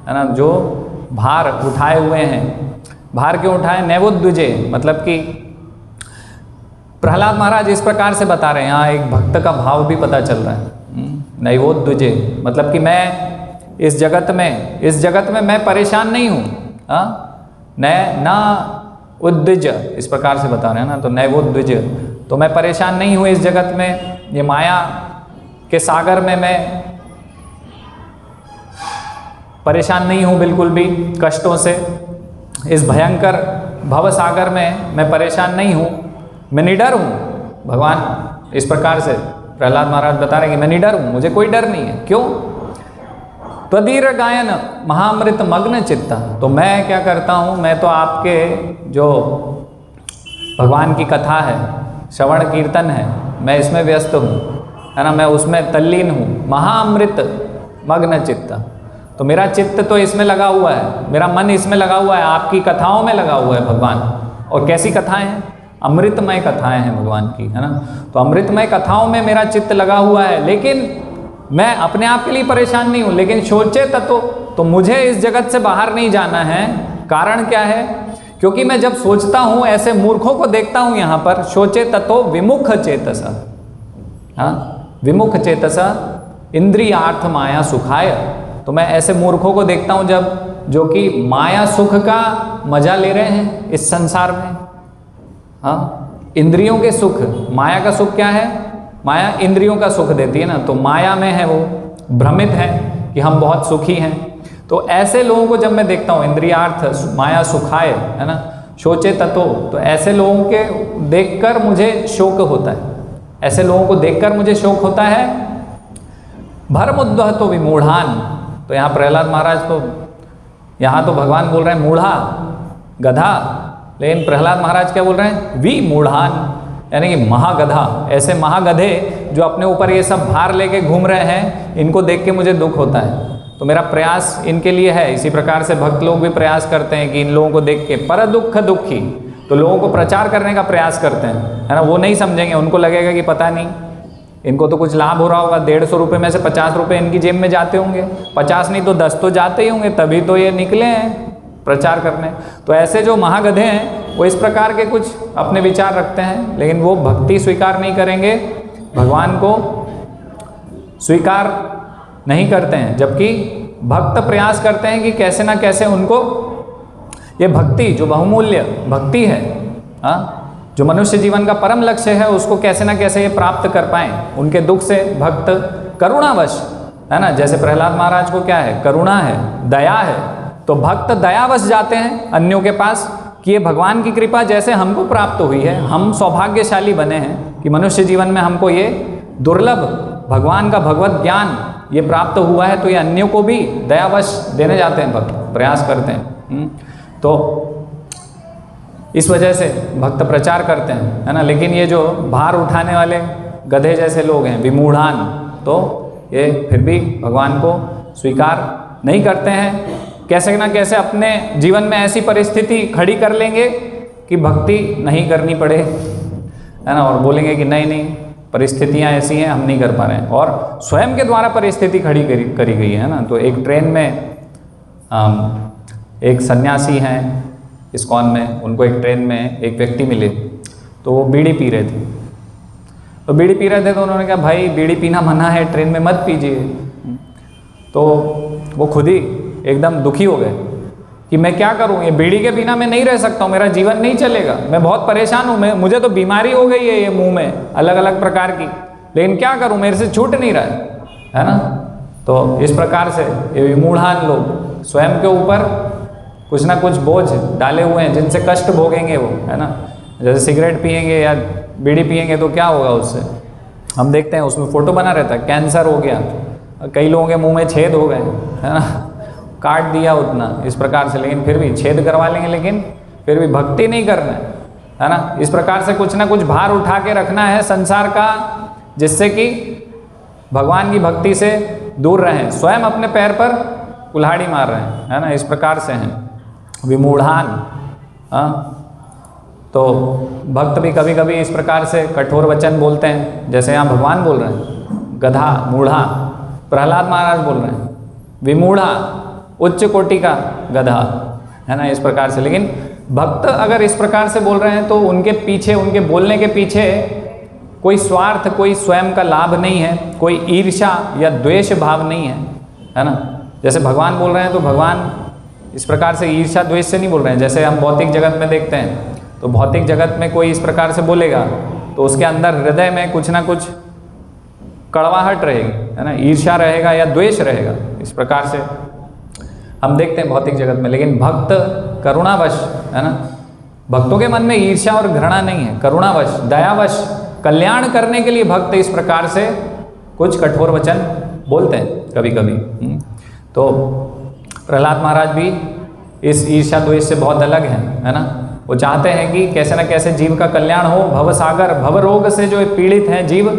है ना, जो भार उठाए हुए हैं। भार क्यों उठाए? नैवोद्विजे, मतलब कि प्रहलाद महाराज इस प्रकार से बता रहे हैं, यहाँ एक भक्त का भाव भी पता चल रहा है। नैवोद्विजे मतलब कि मैं इस जगत में मैं परेशान नहीं हूँ। न उद्विज, इस प्रकार से बता रहे हैं ना। तो नैवोद्विज, तो मैं परेशान नहीं हूँ इस जगत में, ये माया के सागर में मैं परेशान नहीं हूँ बिल्कुल भी कष्टों से। इस भयंकर भव सागर में मैं परेशान नहीं हूँ, मैं निडर हूँ, भगवान इस प्रकार से प्रहलाद महाराज बता रहे हैं कि मैं निडर हूँ, मुझे कोई डर नहीं है। क्यों? त्वदीर गायन महामृत मग्न चित्ता। तो मैं क्या करता हूँ, मैं तो आपके जो भगवान की कथा है, श्रवण कीर्तन है, मैं इसमें व्यस्त हूँ, है ना, मैं उसमें तल्लीन हूँ। महाअमृत मग्न चित्ता, तो मेरा चित्त तो इसमें लगा हुआ है, मेरा मन इसमें लगा हुआ है, आपकी कथाओं में लगा हुआ है भगवान। और कैसी कथाएं हैं? अमृतमय कथाएं हैं भगवान की, है ना। तो अमृतमय कथाओं में मेरा चित्त लगा हुआ है, लेकिन मैं अपने आप के लिए परेशान नहीं हूँ। लेकिन सोचे तत्व, तो मुझे इस जगत से बाहर नहीं जाना है। कारण क्या है? क्योंकि मैं जब सोचता हूँ, ऐसे मूर्खों को देखता हूँ यहाँ पर, सोचे तत्व विमुख चेतसा, हाँ, विमुख चेतसा इंद्रियार्थ माया सुखाय। तो मैं ऐसे मूर्खों को देखता हूँ जब जो कि माया सुख का मजा ले रहे हैं इस संसार में। हाँ, इंद्रियों के सुख, माया का सुख क्या है? माया इंद्रियों का सुख देती है ना, तो माया में है वो भ्रमित है कि हम बहुत सुखी हैं। तो ऐसे लोगों को जब मैं देखता हूँ, इंद्रियार्थ माया सुखाय, है ना, सोचे तत्व, तो ऐसे लोगों के देखकर मुझे शोक होता है, ऐसे लोगों को देखकर मुझे शोक होता है। भरमुद्वह तो विमूढ़ान, तो यहाँ प्रहलाद महाराज तो, यहाँ तो भगवान बोल रहे हैं मूढ़ा, गधा, लेकिन प्रहलाद महाराज क्या बोल रहे हैं? विमूढ़ान, यानी कि महागधा। ऐसे महागधे जो अपने ऊपर ये सब भार लेके घूम रहे हैं, इनको देख के मुझे दुख होता है। तो मेरा प्रयास इनके लिए है। इसी प्रकार से भक्त लोग भी प्रयास करते हैं कि इन लोगों को देख के, पर दुख दुखी, तो लोगों को प्रचार करने का प्रयास करते हैं, है ना। वो नहीं समझेंगे, उनको लगेगा कि पता नहीं, इनको तो कुछ लाभ हो रहा होगा, 150 रुपये में से 50 रुपये इनकी जेब में जाते होंगे, 50 नहीं तो 10 तो जाते ही होंगे, तभी तो ये निकले हैं प्रचार करने। तो ऐसे जो महागधे हैं वो इस प्रकार के कुछ अपने विचार रखते हैं, लेकिन वो भक्ति स्वीकार नहीं करेंगे, भगवान को स्वीकार नहीं करते हैं। जबकि भक्त प्रयास करते हैं कि कैसे ना कैसे उनको ये भक्ति, जो बहुमूल्य भक्ति है, हाँ, जो मनुष्य जीवन का परम लक्ष्य है, उसको कैसे ना कैसे ये प्राप्त कर पाएं। उनके दुख से भक्त करुणावश, है ना, जैसे प्रहलाद महाराज को क्या है? करुणा है, दया है, तो भक्त दयावश जाते हैं अन्यों के पास कि ये भगवान की कृपा जैसे हमको प्राप्त हुई है, हम सौभाग्यशाली बने हैं कि मनुष्य जीवन में हमको ये दुर्लभ भगवान का भगवत ज्ञान ये प्राप्त हुआ है, तो ये अन्यों को भी दयावश देने जाते हैं, भक्त प्रयास करते हैं। तो इस वजह से भक्त प्रचार करते हैं, है ना। लेकिन ये जो भार उठाने वाले गधे जैसे लोग हैं, विमूढ़ान, तो ये फिर भी भगवान को स्वीकार नहीं करते हैं। कैसे ना कैसे अपने जीवन में ऐसी परिस्थिति खड़ी कर लेंगे कि भक्ति नहीं करनी पड़े, है ना, और बोलेंगे कि नहीं नहीं, परिस्थितियां ऐसी हैं, हम नहीं कर पा रहे हैं। और स्वयं के द्वारा परिस्थिति खड़ी करी गई है ना। तो एक ट्रेन में एक सन्यासी हैं इस्कॉन में, उनको एक ट्रेन में एक व्यक्ति मिले, तो वो बीड़ी पी रहे थे। तो बीड़ी पी रहे थे तो उन्होंने कहा भाई बीड़ी पीना मना है, ट्रेन में मत पीजिए। तो वो खुद ही एकदम दुखी हो गए कि मैं क्या करूं, ये बीड़ी के बिना मैं नहीं रह सकता हूं, मेरा जीवन नहीं चलेगा, मैं बहुत परेशान हूं, मुझे तो बीमारी हो गई है ये मुंह में अलग अलग प्रकार की, लेकिन क्या करूं, मेरे से छूट नहीं रहा है ना। तो इस प्रकार से ये विमूढ़ान लोग स्वयं के ऊपर कुछ ना कुछ बोझ डाले हुए हैं जिनसे कष्ट भोगेंगे वो, है ना। जैसे सिगरेट पिएंगे या बीड़ी पिएंगे तो क्या होगा उससे, हम देखते हैं उसमें फ़ोटो बना रहता है, कैंसर हो गया, कई लोगों के मुंह में छेद हो गए, है ना, काट दिया उतना इस प्रकार से, लेकिन फिर भी छेद करवा लेंगे, लेकिन फिर भी भक्ति नहीं करना है ना। इस प्रकार से कुछ ना कुछ भार उठा के रखना है संसार का, जिससे कि भगवान की भक्ति से दूर रहें, स्वयं अपने पैर पर कुल्हाड़ी मार रहे हैं, है ना। इस प्रकार से हैं विमूढ़ान। हाँ, तो भक्त भी कभी कभी इस प्रकार से कठोर वचन बोलते हैं, जैसे यहाँ भगवान बोल रहे हैं गधा मूढ़ा, प्रहलाद महाराज बोल रहे हैं विमूढ़ा, उच्च कोटि का गधा, है ना, इस प्रकार से। लेकिन भक्त अगर इस प्रकार से बोल रहे हैं तो उनके पीछे, उनके बोलने के पीछे कोई स्वार्थ, कोई स्वयं का लाभ नहीं है, कोई ईर्ष्या या द्वेष भाव नहीं है ना। जैसे भगवान बोल रहे हैं तो भगवान इस प्रकार से ईर्ष्या द्वेष से नहीं बोल रहे हैं। जैसे हम भौतिक जगत में देखते हैं तो भौतिक जगत में कोई इस प्रकार से बोलेगा तो उसके अंदर हृदय में कुछ ना कुछ कड़वाहट रहेगी, है ना, ईर्ष्या रहेगा या द्वेष रहेगा, इस प्रकार से हम देखते हैं भौतिक जगत में। लेकिन भक्त करुणावश, है ना, भक्तों के मन में ईर्ष्या और घृणा नहीं है, करुणावश, दयावश कल्याण करने के लिए भक्त इस प्रकार से कुछ कठोर वचन बोलते हैं कभी कभी। तो प्रहलाद महाराज भी इस ईर्ष्या द्वेष से बहुत अलग हैं, है ना। वो चाहते हैं कि कैसे न कैसे जीव का कल्याण हो। भव सागर, भव रोग से जो पीड़ित हैं जीव,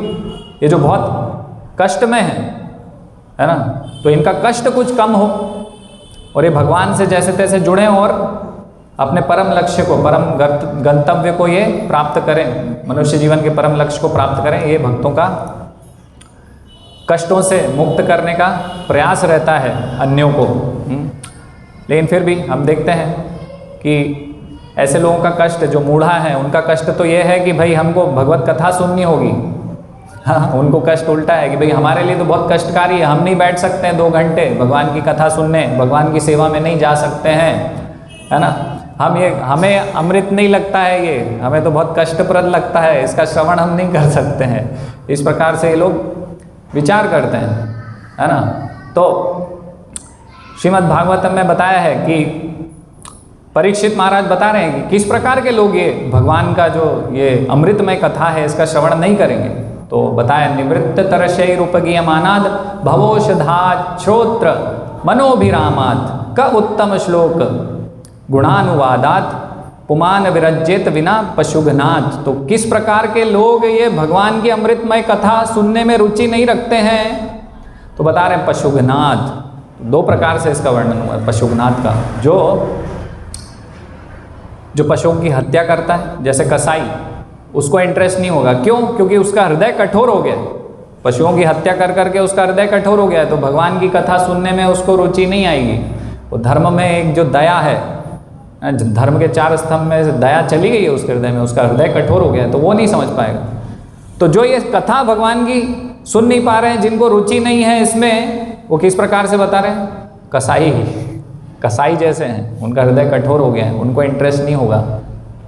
ये जो बहुत कष्ट में है ना, तो इनका कष्ट कुछ कम हो और ये भगवान से जैसे तैसे जुड़ें और अपने परम लक्ष्य को, परम गंतव्य को ये प्राप्त करें, मनुष्य जीवन के परम लक्ष्य को प्राप्त करें। ये भक्तों का कष्टों से मुक्त करने का प्रयास रहता है अन्यों को। लेकिन फिर भी हम देखते हैं कि ऐसे लोगों का कष्ट, जो मूढ़ा है उनका कष्ट तो ये है कि भाई हमको भगवत कथा सुननी होगी। हाँ, उनको कष्ट उल्टा है कि भाई हमारे लिए तो बहुत कष्टकारी है, हम नहीं बैठ सकते हैं 2 घंटे भगवान की कथा सुनने, भगवान की सेवा में नहीं जा सकते हैं, है ना। हमें अमृत नहीं लगता है, ये हमें तो बहुत कष्टप्रद लगता है, इसका श्रवण हम नहीं कर सकते हैं। इस प्रकार से ये लोग विचार करते हैं, है ना। तो श्रीमद् भागवतम में बताया है कि परीक्षित महाराज बता रहे हैं कि किस प्रकार के लोग ये भगवान का जो ये अमृतमय कथा है इसका श्रवण नहीं करेंगे। तो बताया, निवृत्त तरशै रूपगीयमानाद भवोषधा श्रोत्र मनोभिरामात का उत्तम श्लोक गुणानुवादात पुमान विरज्येत विना पशुघ्नात। तो किस प्रकार के लोग ये भगवान की अमृतमय कथा सुनने में रुचि नहीं रखते हैं, तो बता रहे हैं पशुघ्नात। 2 प्रकार से इसका वर्णन हुआ है पशुघ्नात का। जो पशुओं की हत्या करता है, जैसे कसाई, उसको इंटरेस्ट नहीं होगा। क्यों? क्योंकि उसका हृदय कठोर हो गया। पशुओं की हत्या कर करके उसका हृदय कठोर हो गया है, तो भगवान की कथा सुनने में उसको रुचि नहीं आएगी। वो धर्म में एक जो दया है, धर्म के 4 स्तंभ में दया चली गई है उसके हृदय में, उसका हृदय कठोर हो गया है, तो वो नहीं समझ पाएगा। तो जो ये कथा भगवान की सुन नहीं पा रहे हैं, जिनको रुचि नहीं है इसमें, वो किस प्रकार से बता रहे हैं? कसाई जैसे हैं, उनका हृदय कठोर हो गया है, उनको इंटरेस्ट नहीं होगा।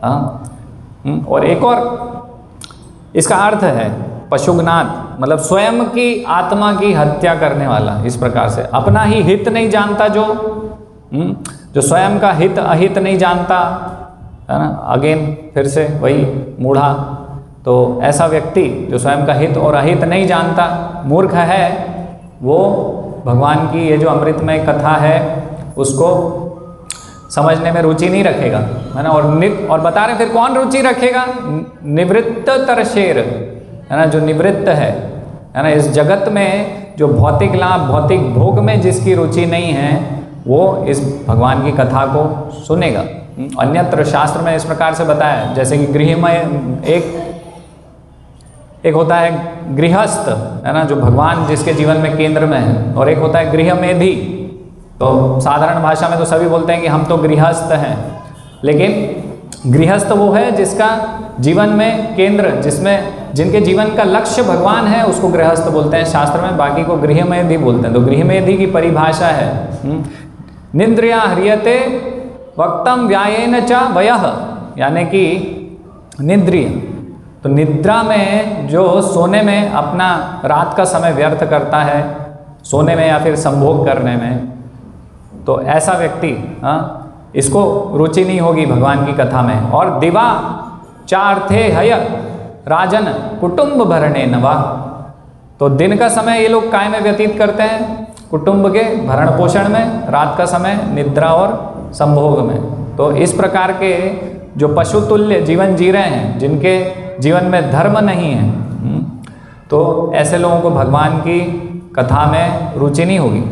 हाँ। और एक और इसका अर्थ है पशुघ्नात, मतलब स्वयं की आत्मा की हत्या करने वाला। इस प्रकार से अपना ही हित नहीं जानता, जो स्वयं का हित अहित नहीं जानता, है ना। अगेन फिर से वही मूढ़ा। तो ऐसा व्यक्ति जो स्वयं का हित और अहित नहीं जानता, मूर्ख है, वो भगवान की ये जो अमृतमय कथा है उसको समझने में रुचि नहीं रखेगा, है ना। और बता रहे फिर कौन रुचि रखेगा? निवृत्त तरशेर, है ना, जो निवृत्त है ना, इस जगत में जो भौतिक लाभ, भौतिक भोग में जिसकी रुचि नहीं है, वो इस भगवान की कथा को सुनेगा। अन्यत्र शास्त्र में इस प्रकार से बताया, जैसे कि गृहमय एक होता है गृहस्थ, है ना, जो भगवान जिसके जीवन में केंद्र में है, और एक होता है गृहमेधी। तो साधारण भाषा में तो सभी बोलते हैं कि हम तो गृहस्थ हैं, लेकिन गृहस्थ वो है जिसका जीवन में केंद्र, जिनके जीवन का लक्ष्य भगवान है, उसको गृहस्थ बोलते हैं शास्त्र में। बाकी को गृहमेधी बोलते हैं। तो गृहमेधी की परिभाषा है निंद्रिया ह्रियते वक्तम व्यायेन च वयः, यानी कि निद्रिय। तो निद्रा में जो सोने में अपना रात का समय व्यर्थ करता है, सोने में या फिर संभोग करने में, तो ऐसा व्यक्ति, इसको रुचि नहीं होगी भगवान की कथा में। और दिवा चार्थे हय राजन कुटुंब भरणे नवा। तो दिन का समय ये लोग काय में व्यतीत करते हैं? कुटुंब के भरण पोषण में, रात का समय निद्रा और संभोग में। तो इस प्रकार के जो पशु तुल्य जीवन जी रहे हैं, जिनके जीवन में धर्म नहीं है, तो ऐसे लोगों को भगवान की कथा में रुचि नहीं होगी।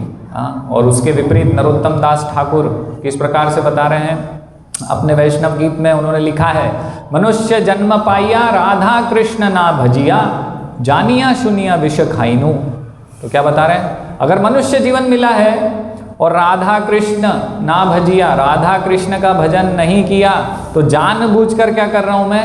और उसके विपरीत नरोत्तम दास ठाकुर किस प्रकार से बता रहे हैं अपने वैष्णव गीत में? उन्होंने लिखा है, मनुष्य जन्म पाइया राधा कृष्ण ना भजिया, जानिया सुनिया विष खाइनु। तो क्या बता रहे हैं? अगर मनुष्य जीवन मिला है और राधा कृष्ण ना भजिया, राधा कृष्ण का भजन नहीं किया, तो जानबूझकर क्या कर रहा हूं मैं?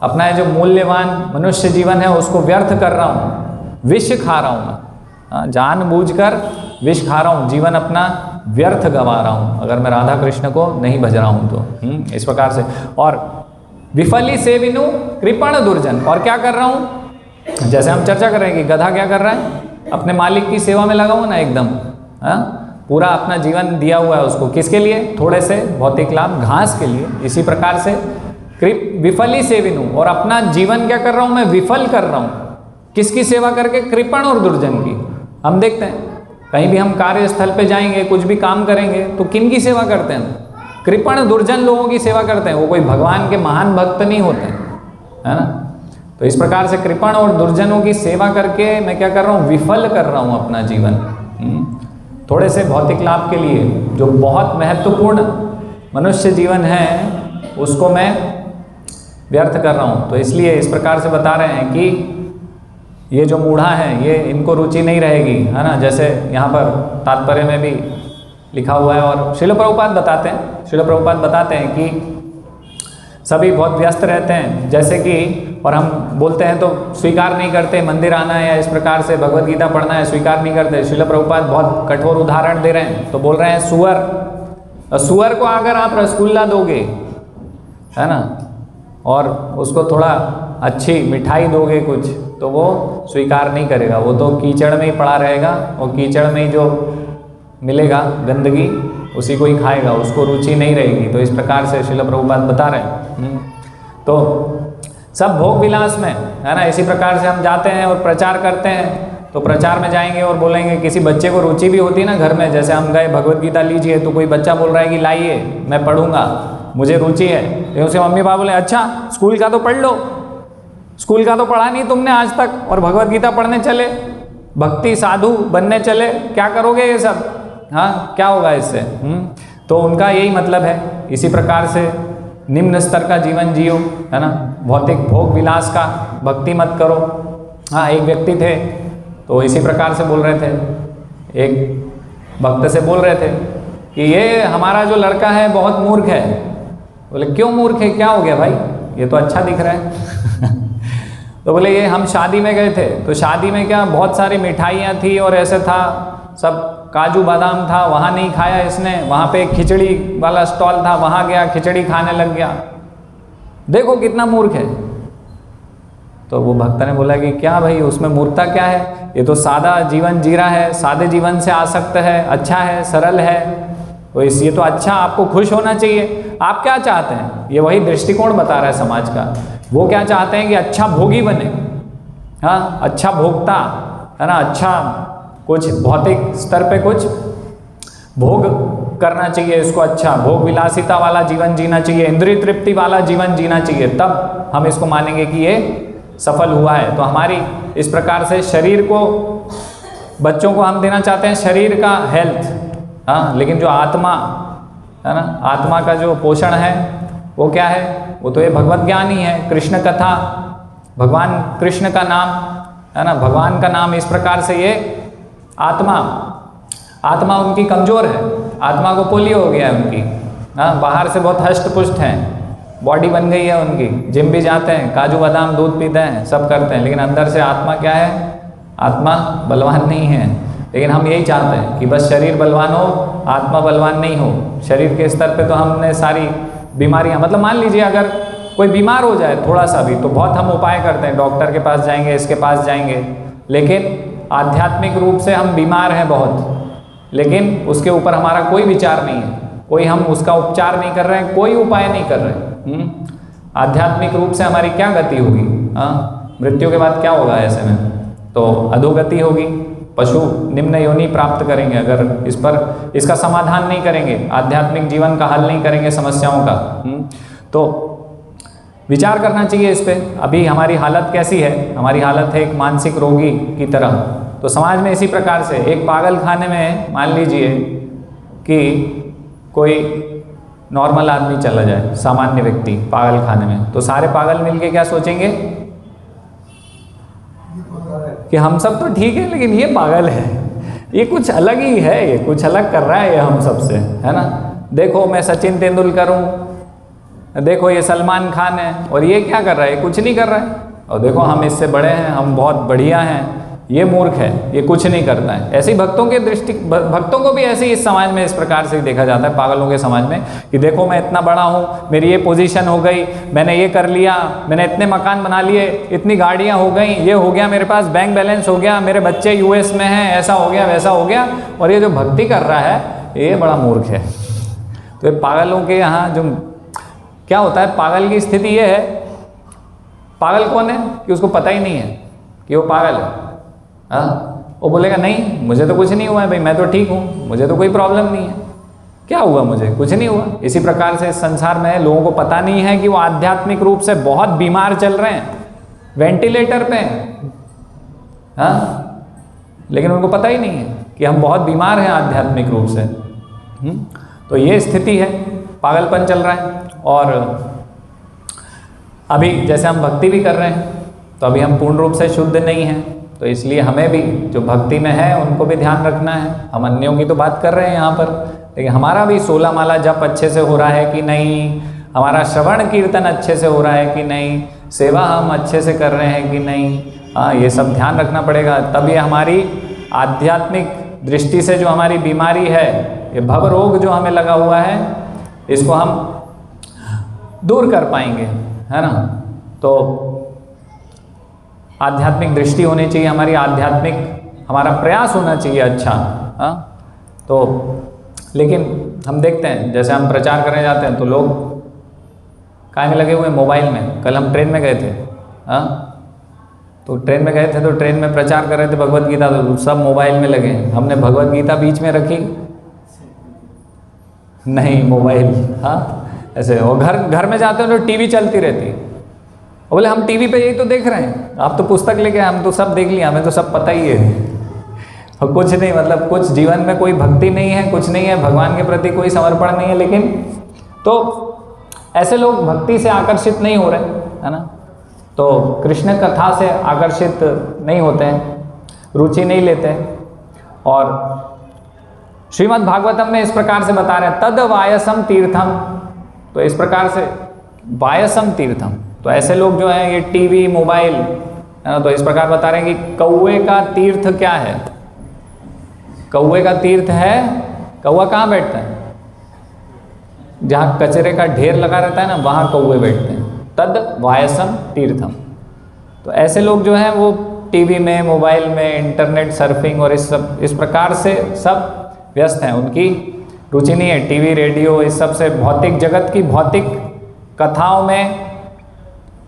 अपना जो मूल्यवान मनुष्य जीवन है उसको व्यर्थ कर रहा हूँ, विष खा रहा हूँ मैं, जानबूझकर विष खा रहा हूँ, जीवन अपना व्यर्थ गंवा रहा हूँ अगर मैं राधा कृष्ण को नहीं भज रहा हूँ तो। इस प्रकार से। और विफली सेविनु कृपण दुर्जन, और क्या कर रहा हूँ? जैसे हम चर्चा कर रहे हैं कि गधा क्या कर रहा है? अपने मालिक की सेवा में लगा हुआ ना एकदम, पूरा अपना जीवन दिया हुआ है उसको, किसके लिए? थोड़े से भौतिक लाभ, घास के लिए। इसी प्रकार से विफली सेविनु, और अपना जीवन क्या कर रहा हूँ मैं, विफल कर रहा हूँ। किसकी सेवा करके, कृपण और दुर्जन की। हम देखते हैं कहीं भी हम कार्यस्थल पे जाएंगे, कुछ भी काम करेंगे तो किन की सेवा करते हैं, कृपण दुर्जन लोगों की सेवा करते हैं। वो कोई भगवान के महान भक्त नहीं होते हैं, है ना। तो इस प्रकार से कृपण और दुर्जनों की सेवा करके मैं क्या कर रहा हूँ, विफल कर रहा हूँ अपना जीवन। थोड़े से भौतिक लाभ के लिए जो बहुत महत्वपूर्ण मनुष्य जीवन है उसको मैं व्यर्थ कर रहा हूँ। तो इसलिए इस प्रकार से बता रहे हैं कि ये जो मूढ़ा है ये इनको रुचि नहीं रहेगी, है ना। जैसे यहाँ पर तात्पर्य में भी लिखा हुआ है और श्रील प्रभुपाद बताते हैं, श्रील प्रभुपाद बताते हैं कि सभी बहुत व्यस्त रहते हैं, जैसे कि, और हम बोलते हैं तो स्वीकार नहीं करते, मंदिर आना है या इस प्रकार से भगवत गीता पढ़ना है स्वीकार नहीं करते। श्रील प्रभुपाद बहुत कठोर उदाहरण दे रहे हैं, तो बोल रहे हैं सुअर को अगर आप रसगुल्ला दोगे, है ना, और उसको थोड़ा अच्छी मिठाई दोगे कुछ, तो वो स्वीकार नहीं करेगा, वो तो कीचड़ में ही पड़ा रहेगा और कीचड़ में ही जो मिलेगा गंदगी उसी को ही खाएगा, उसको रुचि नहीं रहेगी। तो इस प्रकार से श्रील प्रभुपाद बता रहे हैं। तो सब भोग विलास में, है ना, इसी प्रकार से हम जाते हैं और प्रचार करते हैं। तो प्रचार में जाएंगे और बोलेंगे, किसी बच्चे को रुचि भी होती है ना घर में, जैसे हम गए भगवत गीता लीजिए, तो कोई बच्चा बोल रहा है कि लाइए मैं पढ़ूंगा, मुझे रुचि है। तो उसके मम्मी पापा बोले, अच्छा स्कूल का तो पढ़ लो, स्कूल का तो पढ़ा नहीं तुमने आज तक, और भगवत गीता पढ़ने चले, भक्ति साधु बनने चले, क्या करोगे ये सब, हाँ क्या होगा इससे। तो उनका यही मतलब है। इसी प्रकार से निम्न स्तर का जीवन जियो, है ना, भौतिक भोग विलास का भक्ति मत करो। हाँ, एक व्यक्ति थे तो इसी प्रकार से बोल रहे थे, एक भक्त से बोल रहे थे कि ये हमारा जो लड़का है बहुत मूर्ख है। बोले क्यों मूर्ख है, क्या हो गया भाई, ये तो अच्छा दिख रहा है। तो बोले ये हम शादी में गए थे, तो शादी में क्या बहुत सारी मिठाइयाँ थी और ऐसे था, सब काजू बादाम था, वहाँ नहीं खाया इसने, वहाँ पे एक खिचड़ी वाला स्टॉल था, वहाँ गया खिचड़ी खाने लग गया, देखो कितना मूर्ख है। तो वो भक्त ने बोला कि क्या भाई उसमें मूर्खता क्या है, ये तो सादा जीवन जी रहा है, सादे जीवन से आसक्त है, अच्छा है, सरल है, तो ये तो अच्छा, आपको खुश होना चाहिए। आप क्या चाहते हैं, ये वही दृष्टिकोण बता रहा है समाज का। वो क्या चाहते हैं कि अच्छा भोगी बने, हाँ अच्छा भोगता, है ना, अच्छा कुछ भौतिक स्तर पे कुछ भोग करना चाहिए इसको, अच्छा भोग विलासिता वाला जीवन जीना चाहिए, इंद्रिय तृप्ति वाला जीवन जीना चाहिए, तब हम इसको मानेंगे कि ये सफल हुआ है। तो हमारी इस प्रकार से शरीर को, बच्चों को हम देना चाहते हैं शरीर का हेल्थ, हाँ, लेकिन जो आत्मा है ना, आत्मा का जो पोषण है वो क्या है, वो तो ये भगवत ज्ञान ही है, कृष्ण कथा, भगवान कृष्ण का नाम, है ना, भगवान का नाम। इस प्रकार से ये आत्मा उनकी कमज़ोर है, आत्मा को पोलियो हो गया है उनकी, हाँ, बाहर से बहुत हष्ट पुष्ट हैं, बॉडी बन गई है उनकी, जिम भी जाते हैं, काजू बादाम दूध पीते हैं, सब करते हैं, लेकिन अंदर से आत्मा क्या है, आत्मा बलवान नहीं है। लेकिन हम यही चाहते हैं कि बस शरीर बलवान हो, आत्मा बलवान नहीं हो। शरीर के स्तर पे तो हमने सारी बीमारियां, मतलब मान लीजिए अगर कोई बीमार हो जाए थोड़ा सा भी, तो बहुत हम उपाय करते हैं, डॉक्टर के पास जाएंगे, इसके पास जाएंगे, लेकिन आध्यात्मिक रूप से हम बीमार हैं बहुत, लेकिन उसके ऊपर हमारा कोई विचार नहीं है, कोई हम उसका उपचार नहीं कर रहे हैं, कोई उपाय नहीं कर रहे हैं। आध्यात्मिक रूप से हमारी क्या गति होगी, हाँ, मृत्यु के बाद क्या होगा ऐसे में, तो अधोगति होगी, पशु निम्न योनि प्राप्त करेंगे अगर इस पर इसका समाधान नहीं करेंगे, आध्यात्मिक जीवन का हल नहीं करेंगे समस्याओं का। तो विचार करना चाहिए इस पे। अभी हमारी हालत कैसी है, हमारी हालत है एक मानसिक रोगी की तरह। तो समाज में इसी प्रकार से एक पागल खाने में मान लीजिए कि कोई नॉर्मल आदमी चला जाए, सामान्य व्यक्ति पागल खाने में, तो सारे पागल मिलके क्या सोचेंगे कि हम सब तो ठीक है लेकिन ये पागल है, ये कुछ अलग ही है, ये कुछ अलग कर रहा है ये हम सब से, है ना। देखो मैं सचिन तेंदुलकर हूँ, देखो ये सलमान खान है, और ये क्या कर रहा है, कुछ नहीं कर रहा है, और देखो हम इससे बड़े हैं, हम बहुत बढ़िया हैं, ये मूर्ख है, ये कुछ नहीं करता है। ऐसे भक्तों को भी ऐसे इस समाज में इस प्रकार से देखा जाता है, पागलों के समाज में, कि देखो मैं इतना बड़ा हूँ, मेरी ये पोजीशन हो गई, मैंने ये कर लिया, मैंने इतने मकान बना लिए, इतनी गाड़ियाँ हो गई, ये हो गया, मेरे पास बैंक बैलेंस हो गया, मेरे बच्चे यूएस में हैं, ऐसा हो गया वैसा हो गया, और ये जो भक्ति कर रहा है ये बड़ा मूर्ख है। तो ये पागलों के यहाँ जो क्या होता है, पागल की स्थिति ये है, पागल कौन है कि उसको पता ही नहीं है कि वो पागल है। हाँ, वो बोलेगा नहीं मुझे तो कुछ नहीं हुआ है भाई, मैं तो ठीक हूँ, मुझे तो कोई प्रॉब्लम नहीं है, क्या हुआ, मुझे कुछ नहीं हुआ। इसी प्रकार से इस संसार में लोगों को पता नहीं है कि वो आध्यात्मिक रूप से बहुत बीमार चल रहे हैं, वेंटिलेटर पे हैं। हाँ, लेकिन उनको पता ही नहीं है कि हम बहुत बीमार हैं आध्यात्मिक रूप से। तो ये स्थिति है, पागलपन चल रहा है। और अभी जैसे हम भक्ति भी कर रहे हैं तो अभी हम पूर्ण रूप से शुद्ध नहीं हैं, तो इसलिए हमें भी जो भक्ति में है उनको भी ध्यान रखना है। हम अन्यों की तो बात कर रहे हैं यहाँ पर, लेकिन हमारा भी 16 माला जप अच्छे से हो रहा है कि नहीं, हमारा श्रवण कीर्तन अच्छे से हो रहा है कि नहीं, सेवा हम अच्छे से कर रहे हैं कि नहीं। हाँ, ये सब ध्यान रखना पड़ेगा, तब ये हमारी आध्यात्मिक दृष्टि से जो हमारी बीमारी है, ये भव रोग जो हमें लगा हुआ है, इसको हम दूर कर पाएंगे, है ना। तो आध्यात्मिक दृष्टि होनी चाहिए हमारी, आध्यात्मिक हमारा प्रयास होना चाहिए अच्छा। हाँ, तो लेकिन हम देखते हैं जैसे हम प्रचार करने जाते हैं तो लोग काय में लगे हुए मोबाइल में। कल हम ट्रेन में गए थे, हाँ, तो ट्रेन में गए थे तो ट्रेन में प्रचार कर रहे थे भगवत गीता, तो सब मोबाइल में लगे। हमने भगवत गीता बीच में रखी नहीं, मोबाइल। हाँ, ऐसे। और घर में जाते हैं तो टीवी चलती रहती है, बोले हम टीवी पे यही तो देख रहे हैं, आप तो पुस्तक लेके, हम तो सब देख लिया, हमें तो सब पता ही है। और कुछ नहीं, मतलब कुछ जीवन में कोई भक्ति नहीं है, कुछ नहीं है, भगवान के प्रति कोई समर्पण नहीं है। लेकिन तो ऐसे लोग भक्ति से आकर्षित नहीं हो रहे, है ना, तो कृष्ण कथा से आकर्षित नहीं होते हैं, रुचि नहीं लेते हैं। और श्रीमद् भागवतम में इस प्रकार से बता रहे हैं, तद वायसम तीर्थम, तो इस प्रकार से वायसम तीर्थम, तो ऐसे लोग जो हैं ये टीवी मोबाइल, है ना, तो इस प्रकार बता रहे हैं कि कौवे का तीर्थ क्या है। कौवे का तीर्थ है, कौवा कहाँ बैठता है, जहाँ कचरे का ढेर लगा रहता है ना, वहाँ कौवे बैठते हैं। तद वायसम तीर्थम, तो ऐसे लोग जो हैं वो टीवी में, मोबाइल में, इंटरनेट सर्फिंग और इस प्रकार से सब व्यस्त हैं, उनकी रुचि नहीं है टीवी रेडियो इस सब से, भौतिक जगत की भौतिक कथाओं में,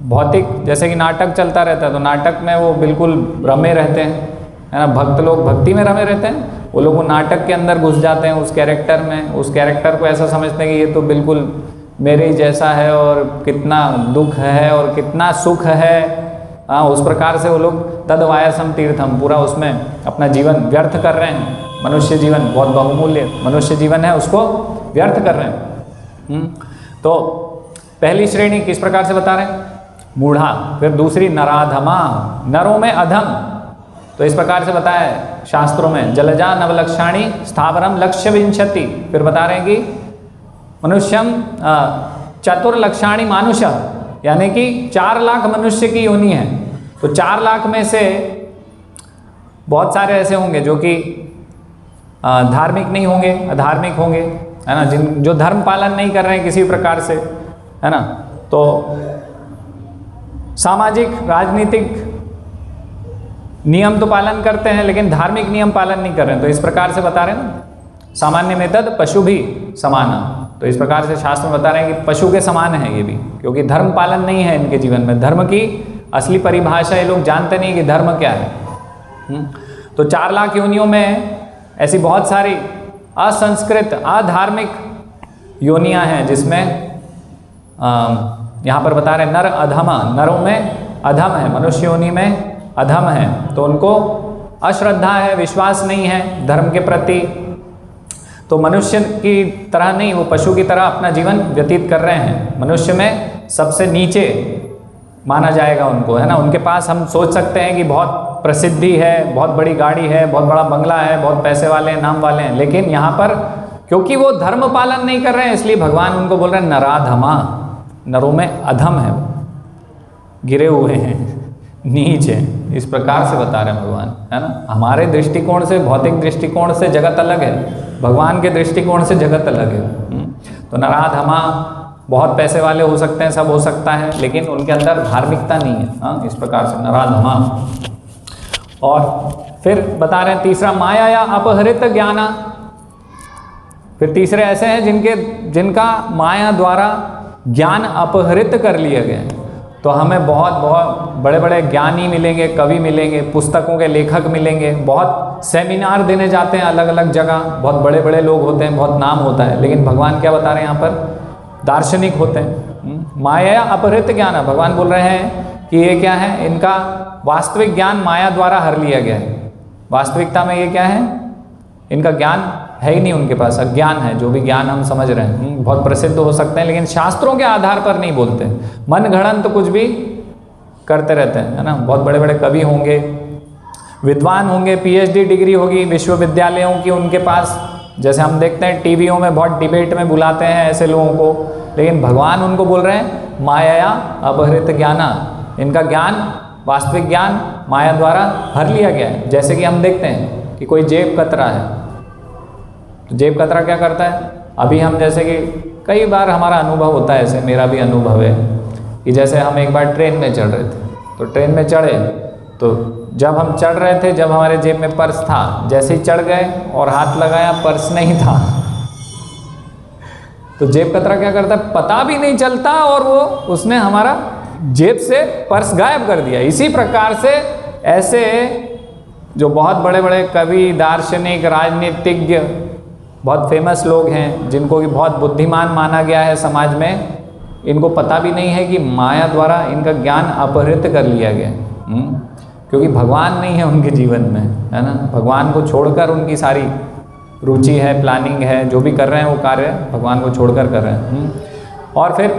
भौतिक जैसे कि नाटक चलता रहता है तो नाटक में वो बिल्कुल रमे रहते हैं, है ना। भक्त लोग भक्ति में रमे रहते हैं, वो लोग वो नाटक के अंदर घुस जाते हैं, उस कैरेक्टर में, उस कैरेक्टर को ऐसा समझते हैं कि ये तो बिल्कुल मेरे ही जैसा है और कितना दुख है और कितना सुख है। हाँ, उस प्रकार से वो लोग तद वायसम तीर्थम, पूरा उसमें अपना जीवन व्यर्थ कर रहे हैं। मनुष्य जीवन बहुत बहुमूल्य मनुष्य जीवन है, उसको व्यर्थ कर रहे हैं। तो पहली श्रेणी किस प्रकार से बता रहे हैं, मूढ़ा। फिर दूसरी नराधमा, नरों में अधम, तो इस प्रकार से बताया है शास्त्रों में, जलजा नवलक्षाणी स्थावरम लक्ष्य विंशति। फिर बता रहे हैं कि मनुष्यम चतुर्लक्षाणी मानुष, यानी कि 4 लाख मनुष्य की योनि है। तो 4 लाख में से बहुत सारे ऐसे होंगे जो कि धार्मिक नहीं होंगे, अधार्मिक होंगे, है ना, जो धर्म पालन नहीं कर रहे हैं किसी प्रकार से, है ना। तो सामाजिक राजनीतिक नियम तो पालन करते हैं लेकिन धार्मिक नियम पालन नहीं कर रहे हैं, तो इस प्रकार से बता रहे हैं ना, सामान्य में तद पशु भी समाना। तो इस प्रकार से शास्त्र में बता रहे हैं कि पशु के समान है ये भी, क्योंकि धर्म पालन नहीं है इनके जीवन में। धर्म की असली परिभाषा ये लोग जानते नहीं कि धर्म क्या है। तो 4 लाख योनियों में ऐसी बहुत सारी असंस्कृत अधार्मिक योनियां हैं, जिसमें यहाँ पर बता रहे नर अधमा, नरों में अधम है, मनुष्य योनि में अधम है, तो उनको अश्रद्धा है, विश्वास नहीं है धर्म के प्रति। तो मनुष्य की तरह नहीं, वो पशु की तरह अपना जीवन व्यतीत कर रहे हैं। मनुष्य में सबसे नीचे माना जाएगा उनको, है ना। उनके पास हम सोच सकते हैं कि बहुत प्रसिद्धि है, बहुत बड़ी गाड़ी है, बहुत बड़ा बंगला है, बहुत पैसे वाले हैं, नाम वाले हैं, लेकिन यहाँ पर क्योंकि वो धर्म पालन नहीं कर रहे हैं, इसलिए भगवान उनको बोल रहे हैं नराधमा, नरों में अधम है, गिरे हुए हैं, नीच है। इस प्रकार से बता रहे हैं भगवान, है ना। हमारे दृष्टिकोण से, भौतिक दृष्टिकोण से जगत अलग है, भगवान के दृष्टिकोण से जगत अलग है। तो नराधमा बहुत पैसे वाले हो सकते हैं, सब हो सकता है, लेकिन उनके अंदर धार्मिकता नहीं है। हाँ, इस प्रकार से नराधमा। और फिर बता रहे हैं तीसरा, माया या अपहृत ज्ञाना। फिर तीसरे ऐसे हैं जिनका माया द्वारा ज्ञान अपहृत कर लिए गए। तो हमें बहुत बहुत बड़े बड़े ज्ञानी मिलेंगे, कवि मिलेंगे, पुस्तकों के लेखक मिलेंगे, बहुत सेमिनार देने जाते हैं अलग अलग जगह, बहुत बड़े बड़े लोग होते हैं, बहुत नाम होता है, लेकिन भगवान क्या बता रहे हैं यहाँ पर? दार्शनिक होते हैं। माया अपहृत ज्ञान है, भगवान बोल रहे हैं कि ये क्या है, इनका वास्तविक ज्ञान माया द्वारा हर लिया गया है। वास्तविकता में ये क्या है, इनका ज्ञान है ही नहीं उनके पास, अज्ञान है। जो भी ज्ञान हम समझ रहे हैं बहुत प्रसिद्ध हो सकते हैं, लेकिन शास्त्रों के आधार पर नहीं बोलते, मन घड़न तो कुछ भी करते रहते हैं, है ना। बहुत बड़े बड़े कवि होंगे, विद्वान होंगे, पीएचडी डिग्री होगी विश्वविद्यालयों की उनके पास, जैसे हम देखते हैं टीवियों में बहुत डिबेट में बुलाते हैं ऐसे लोगों को, लेकिन भगवान उनको बोल रहे हैं माया अपहृत ज्ञाना, इनका ज्ञान, वास्तविक ज्ञान माया द्वारा हर लिया गया है। जैसे कि हम देखते हैं कि कोई जेब कतरा है, तो जेब कतरा क्या करता है? अभी हम जैसे कि कई बार हमारा अनुभव होता है, ऐसे मेरा भी अनुभव है कि जैसे हम एक बार ट्रेन में चढ़ रहे थे, तो ट्रेन में चढ़े, तो जब हम चढ़ रहे थे, जब हमारे जेब में पर्स था, जैसे ही चढ़ गए और हाथ लगाया पर्स नहीं था, तो जेब कतरा क्या करता है? पता भी नहीं चलता और वो उसने हमारा जेब से पर्स गायब कर दिया। इसी प्रकार से ऐसे जो बहुत बड़े बड़े कवि, दार्शनिक, राजनीतिज्ञ, बहुत फेमस लोग हैं जिनको कि बहुत बुद्धिमान माना गया है समाज में, इनको पता भी नहीं है कि माया द्वारा इनका ज्ञान अपहृत कर लिया गया, क्योंकि भगवान नहीं है उनके जीवन में, है ना। भगवान को छोड़कर उनकी सारी रुचि है, प्लानिंग है, जो भी कर रहे हैं वो कार्य भगवान को छोड़कर कर रहे हैं। और फिर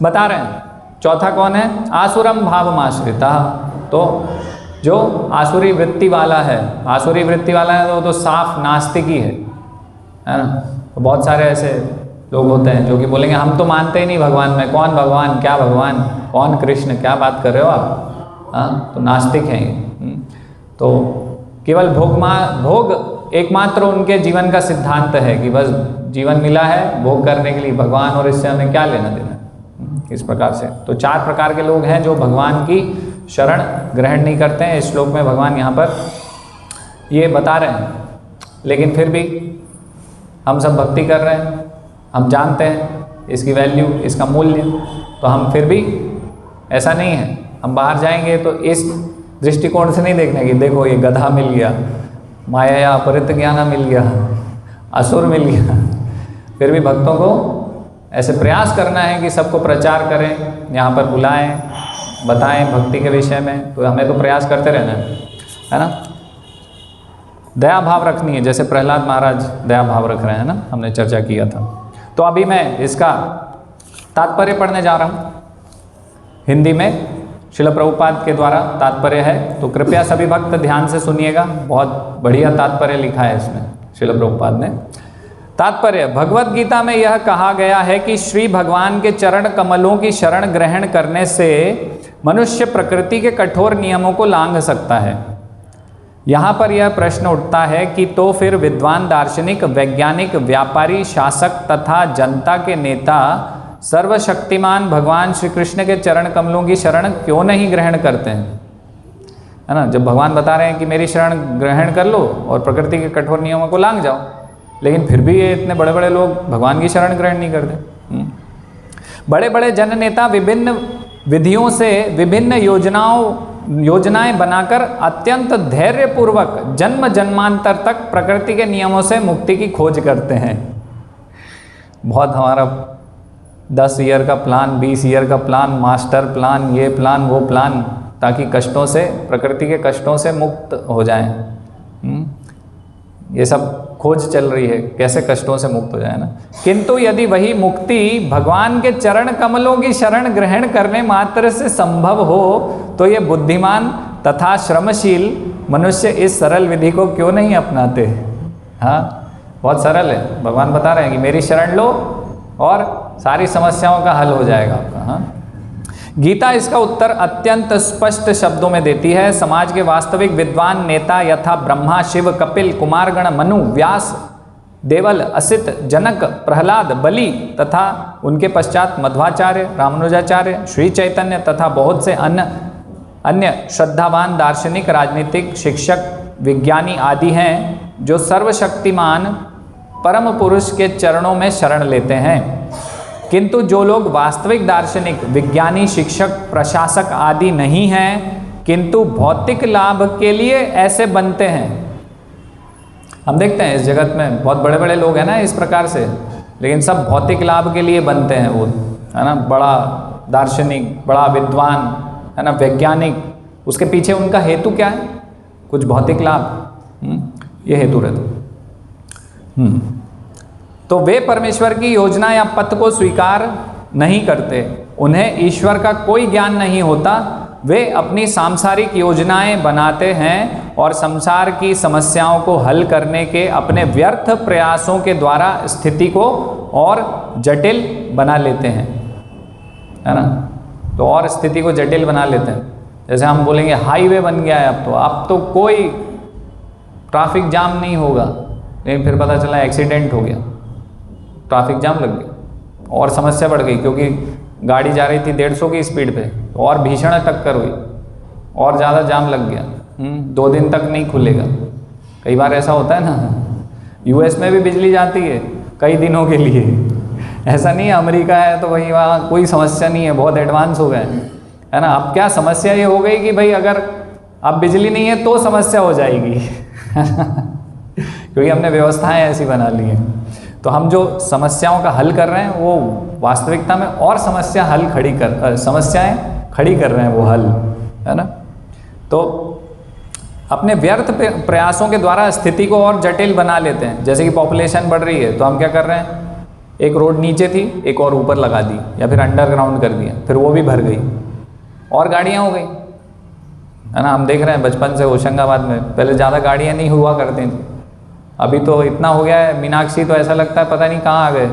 बता रहे हैं चौथा कौन है? आसुरम भावमाश्रिता। तो जो आसुरी वृत्ति वाला है, आसुरी वृत्ति वाला है तो साफ नास्तिक ही है ना। तो बहुत सारे ऐसे लोग होते हैं जो कि बोलेंगे हम तो मानते ही नहीं भगवान में, कौन भगवान, क्या भगवान, कौन कृष्ण, क्या बात कर रहे हो आप, हाँ, तो नास्तिक हैं ये। तो केवल भोग एकमात्र उनके जीवन का सिद्धांत है कि बस जीवन मिला है भोग करने के लिए, भगवान और इससे हमें क्या लेना देना, इस प्रकार से। तो 4 प्रकार के लोग हैं जो भगवान की शरण ग्रहण नहीं करते हैं। इस श्लोक में भगवान यहाँ पर ये बता रहे हैं, लेकिन फिर भी हम सब भक्ति कर रहे हैं, हम जानते हैं इसकी वैल्यू, इसका मूल्य, तो हम फिर भी ऐसा नहीं है, हम बाहर जाएंगे तो इस दृष्टिकोण से नहीं देखना कि देखो ये गधा मिल गया, माया अपहृत ज्ञान मिल गया, असुर मिल गया। फिर भी भक्तों को ऐसे प्रयास करना है कि सबको प्रचार करें, यहाँ पर बुलाएं, बताएं भक्ति के विषय में, तो हमें तो प्रयास करते रहना है ना। दया भाव रखनी है, जैसे प्रहलाद महाराज दया भाव रख रहे हैं ना, हमने चर्चा किया था। तो अभी मैं इसका तात्पर्य पढ़ने जा रहा हूँ हिंदी में, श्रील प्रभुपाद के द्वारा तात्पर्य है, तो कृपया सभी भक्त ध्यान से सुनिएगा। बहुत बढ़िया तात्पर्य लिखा है इसमें श्रील प्रभुपाद ने। तात्पर्य, भगवत गीता में यह कहा गया है कि श्री भगवान के चरण कमलों की शरण ग्रहण करने से मनुष्य प्रकृति के कठोर नियमों को लांघ सकता है। यहाँ पर यह प्रश्न उठता है कि तो फिर विद्वान, दार्शनिक, वैज्ञानिक, व्यापारी, शासक तथा जनता के नेता सर्वशक्तिमान भगवान श्री कृष्ण के चरण कमलों की शरण क्यों नहीं ग्रहण करते हैं, है ना। जब भगवान बता रहे हैं कि मेरी शरण ग्रहण कर लो और प्रकृति के कठोर नियमों को लांघ जाओ, लेकिन फिर भी ये इतने बड़े बड़े लोग भगवान की शरण ग्रहण नहीं करते। बड़े बड़े जन नेता विभिन्न विधियों से विभिन्न योजनाएं बनाकर अत्यंत धैर्यपूर्वक जन्म जन्मांतर तक प्रकृति के नियमों से मुक्ति की खोज करते हैं। बहुत हमारा 10 ईयर का प्लान, 20 ईयर का प्लान, मास्टर प्लान, ये प्लान वो प्लान, ताकि कष्टों से, प्रकृति के कष्टों से मुक्त हो जाएं। ये सब खोज चल रही है कैसे कष्टों से मुक्त हो जाए ना। किंतु यदि वही मुक्ति भगवान के चरण कमलों की शरण ग्रहण करने मात्र से संभव हो, तो ये बुद्धिमान तथा श्रमशील मनुष्य इस सरल विधि को क्यों नहीं अपनाते। हाँ, बहुत सरल है। भगवान बता रहे हैं कि मेरी शरण लो और सारी समस्याओं का हल हो जाएगा आपका। हाँ, गीता इसका उत्तर अत्यंत स्पष्ट शब्दों में देती है। समाज के वास्तविक विद्वान नेता यथा ब्रह्मा, शिव, कपिल, कुमारगण, मनु, व्यास, देवल, असित, जनक, प्रहलाद, बलि तथा उनके पश्चात मध्वाचार्य, रामानुजाचार्य, श्री चैतन्य तथा बहुत से अन्य श्रद्धावान दार्शनिक, राजनीतिक, शिक्षक, विज्ञानी आदि हैं, जो सर्वशक्तिमान परम पुरुष के चरणों में शरण लेते हैं। किंतु जो लोग वास्तविक दार्शनिक, विज्ञानी, शिक्षक, प्रशासक आदि नहीं हैं, किंतु भौतिक लाभ के लिए ऐसे बनते हैं। हम देखते हैं इस जगत में बहुत बड़े बड़े लोग हैं ना इस प्रकार से, लेकिन सब भौतिक लाभ के लिए बनते हैं वो, है ना, बड़ा दार्शनिक, बड़ा विद्वान, है ना, वैज्ञानिक, उसके पीछे उनका हेतु क्या है? कुछ भौतिक लाभ, ये हेतु रहता। तो वे परमेश्वर की योजना या पथ को स्वीकार नहीं करते, उन्हें ईश्वर का कोई ज्ञान नहीं होता। वे अपनी सांसारिक योजनाएं बनाते हैं और संसार की समस्याओं को हल करने के अपने व्यर्थ प्रयासों के द्वारा स्थिति को और जटिल बना लेते हैं, है ना। तो और स्थिति को जटिल बना लेते हैं। जैसे हम बोलेंगे हाईवे बन गया है अब तो कोई ट्रैफिक जाम नहीं होगा, लेकिन फिर पता चला एक्सीडेंट हो गया, ट्रैफिक जाम लग गया और समस्या बढ़ गई, क्योंकि गाड़ी जा रही थी 150 की स्पीड पे, तो और भीषण टक्कर हुई और ज़्यादा जाम लग गया, 2 दिन तक नहीं खुलेगा। कई बार ऐसा होता है ना, यूएस में भी बिजली जाती है कई दिनों के लिए, ऐसा नहीं है अमेरिका है तो वही वहाँ कोई समस्या नहीं है, बहुत एडवांस हो गए, है ना। अब क्या समस्या ये हो गई कि भाई अगर अब बिजली नहीं है तो समस्या हो जाएगी क्योंकि हमने व्यवस्थाएं ऐसी बना ली हैं। तो हम जो समस्याओं का हल कर रहे हैं वो वास्तविकता में और समस्याएं खड़ी कर रहे हैं वो हल, है ना। तो अपने व्यर्थ प्रयासों के द्वारा स्थिति को और जटिल बना लेते हैं। जैसे कि पॉपुलेशन बढ़ रही है तो हम क्या कर रहे हैं, एक रोड नीचे थी एक और ऊपर लगा दी या फिर अंडरग्राउंड कर दिया, फिर वो भी भर गई और गाड़ियाँ हो गई, है ना। हम देख रहे हैं बचपन से होशंगाबाद में पहले ज़्यादा गाड़ियाँ नहीं हुआ करती थी, अभी तो इतना हो गया है मीनाक्षी, तो ऐसा लगता है पता नहीं कहाँ आ गए,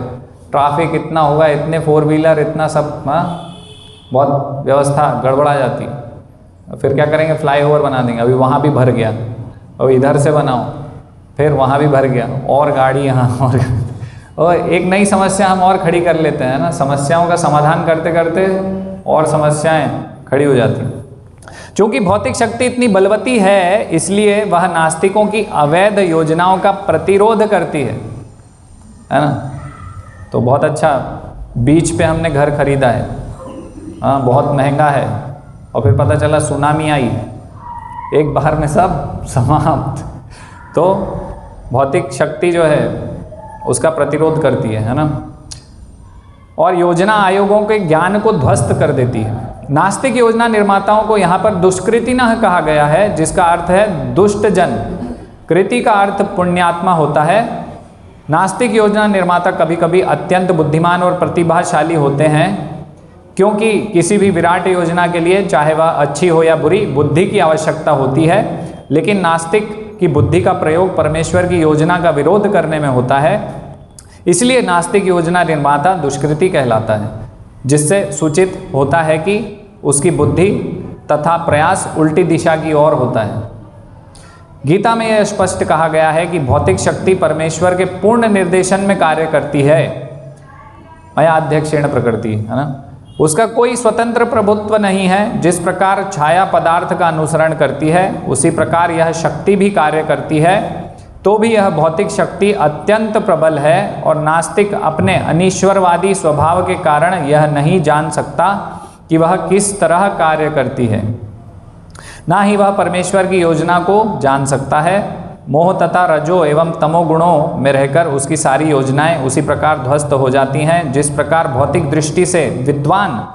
ट्रैफिक इतना होगा, इतने 4 व्हीलर, इतना सब, हाँ, बहुत व्यवस्था गड़बड़ा जाती है। फिर क्या करेंगे, फ्लाईओवर बना देंगे, अभी वहाँ भी भर गया, अब इधर से बनाओ, फिर वहाँ भी भर गया और गाड़ी यहाँ और एक नई समस्या हम और खड़ी कर लेते हैं ना। समस्याओं का समाधान करते करते और समस्याएं खड़ी हो जाती हैं। चूंकि भौतिक शक्ति इतनी बलवती है, इसलिए वह नास्तिकों की अवैध योजनाओं का प्रतिरोध करती है ना। तो बहुत अच्छा, बीच पे हमने घर खरीदा है, हाँ, बहुत महंगा है, और फिर पता चला सुनामी आई, एक बार में सब समाप्त। तो भौतिक शक्ति जो है उसका प्रतिरोध करती है ना, और योजना आयोगों के ज्ञान को ध्वस्त कर देती है। नास्तिक योजना निर्माताओं को यहाँ पर दुष्कृति न कहा गया है, जिसका अर्थ है दुष्ट जन। कृति का अर्थ पुण्यात्मा होता है। नास्तिक योजना निर्माता कभी कभी अत्यंत बुद्धिमान और प्रतिभाशाली होते हैं, क्योंकि किसी भी विराट योजना के लिए, चाहे वह अच्छी हो या बुरी, बुद्धि की आवश्यकता होती है। लेकिन नास्तिक की बुद्धि का प्रयोग परमेश्वर की योजना का विरोध करने में होता है, इसलिए नास्तिक योजना निर्माता दुष्कृति कहलाता है, जिससे सूचित होता है कि उसकी बुद्धि तथा प्रयास उल्टी दिशा की ओर होता है। गीता में यह स्पष्ट कहा गया है कि भौतिक शक्ति परमेश्वर के पूर्ण निर्देशन में कार्य करती है, मया अध्यक्षेण प्रकृति, है ना। उसका कोई स्वतंत्र प्रभुत्व नहीं है। जिस प्रकार छाया पदार्थ का अनुसरण करती है, उसी प्रकार यह शक्ति भी कार्य करती है। तो भी यह भौतिक शक्ति अत्यंत प्रबल है, और नास्तिक अपने अनीश्वरवादी स्वभाव के कारण यह नहीं जान सकता कि वह किस तरह कार्य करती है, ना ही वह परमेश्वर की योजना को जान सकता है। मोह तथा रजो एवं तमो गुणों में रहकर उसकी सारी योजनाएं उसी प्रकार ध्वस्त हो जाती हैं, जिस प्रकार भौतिक दृष्टि से विद्वान,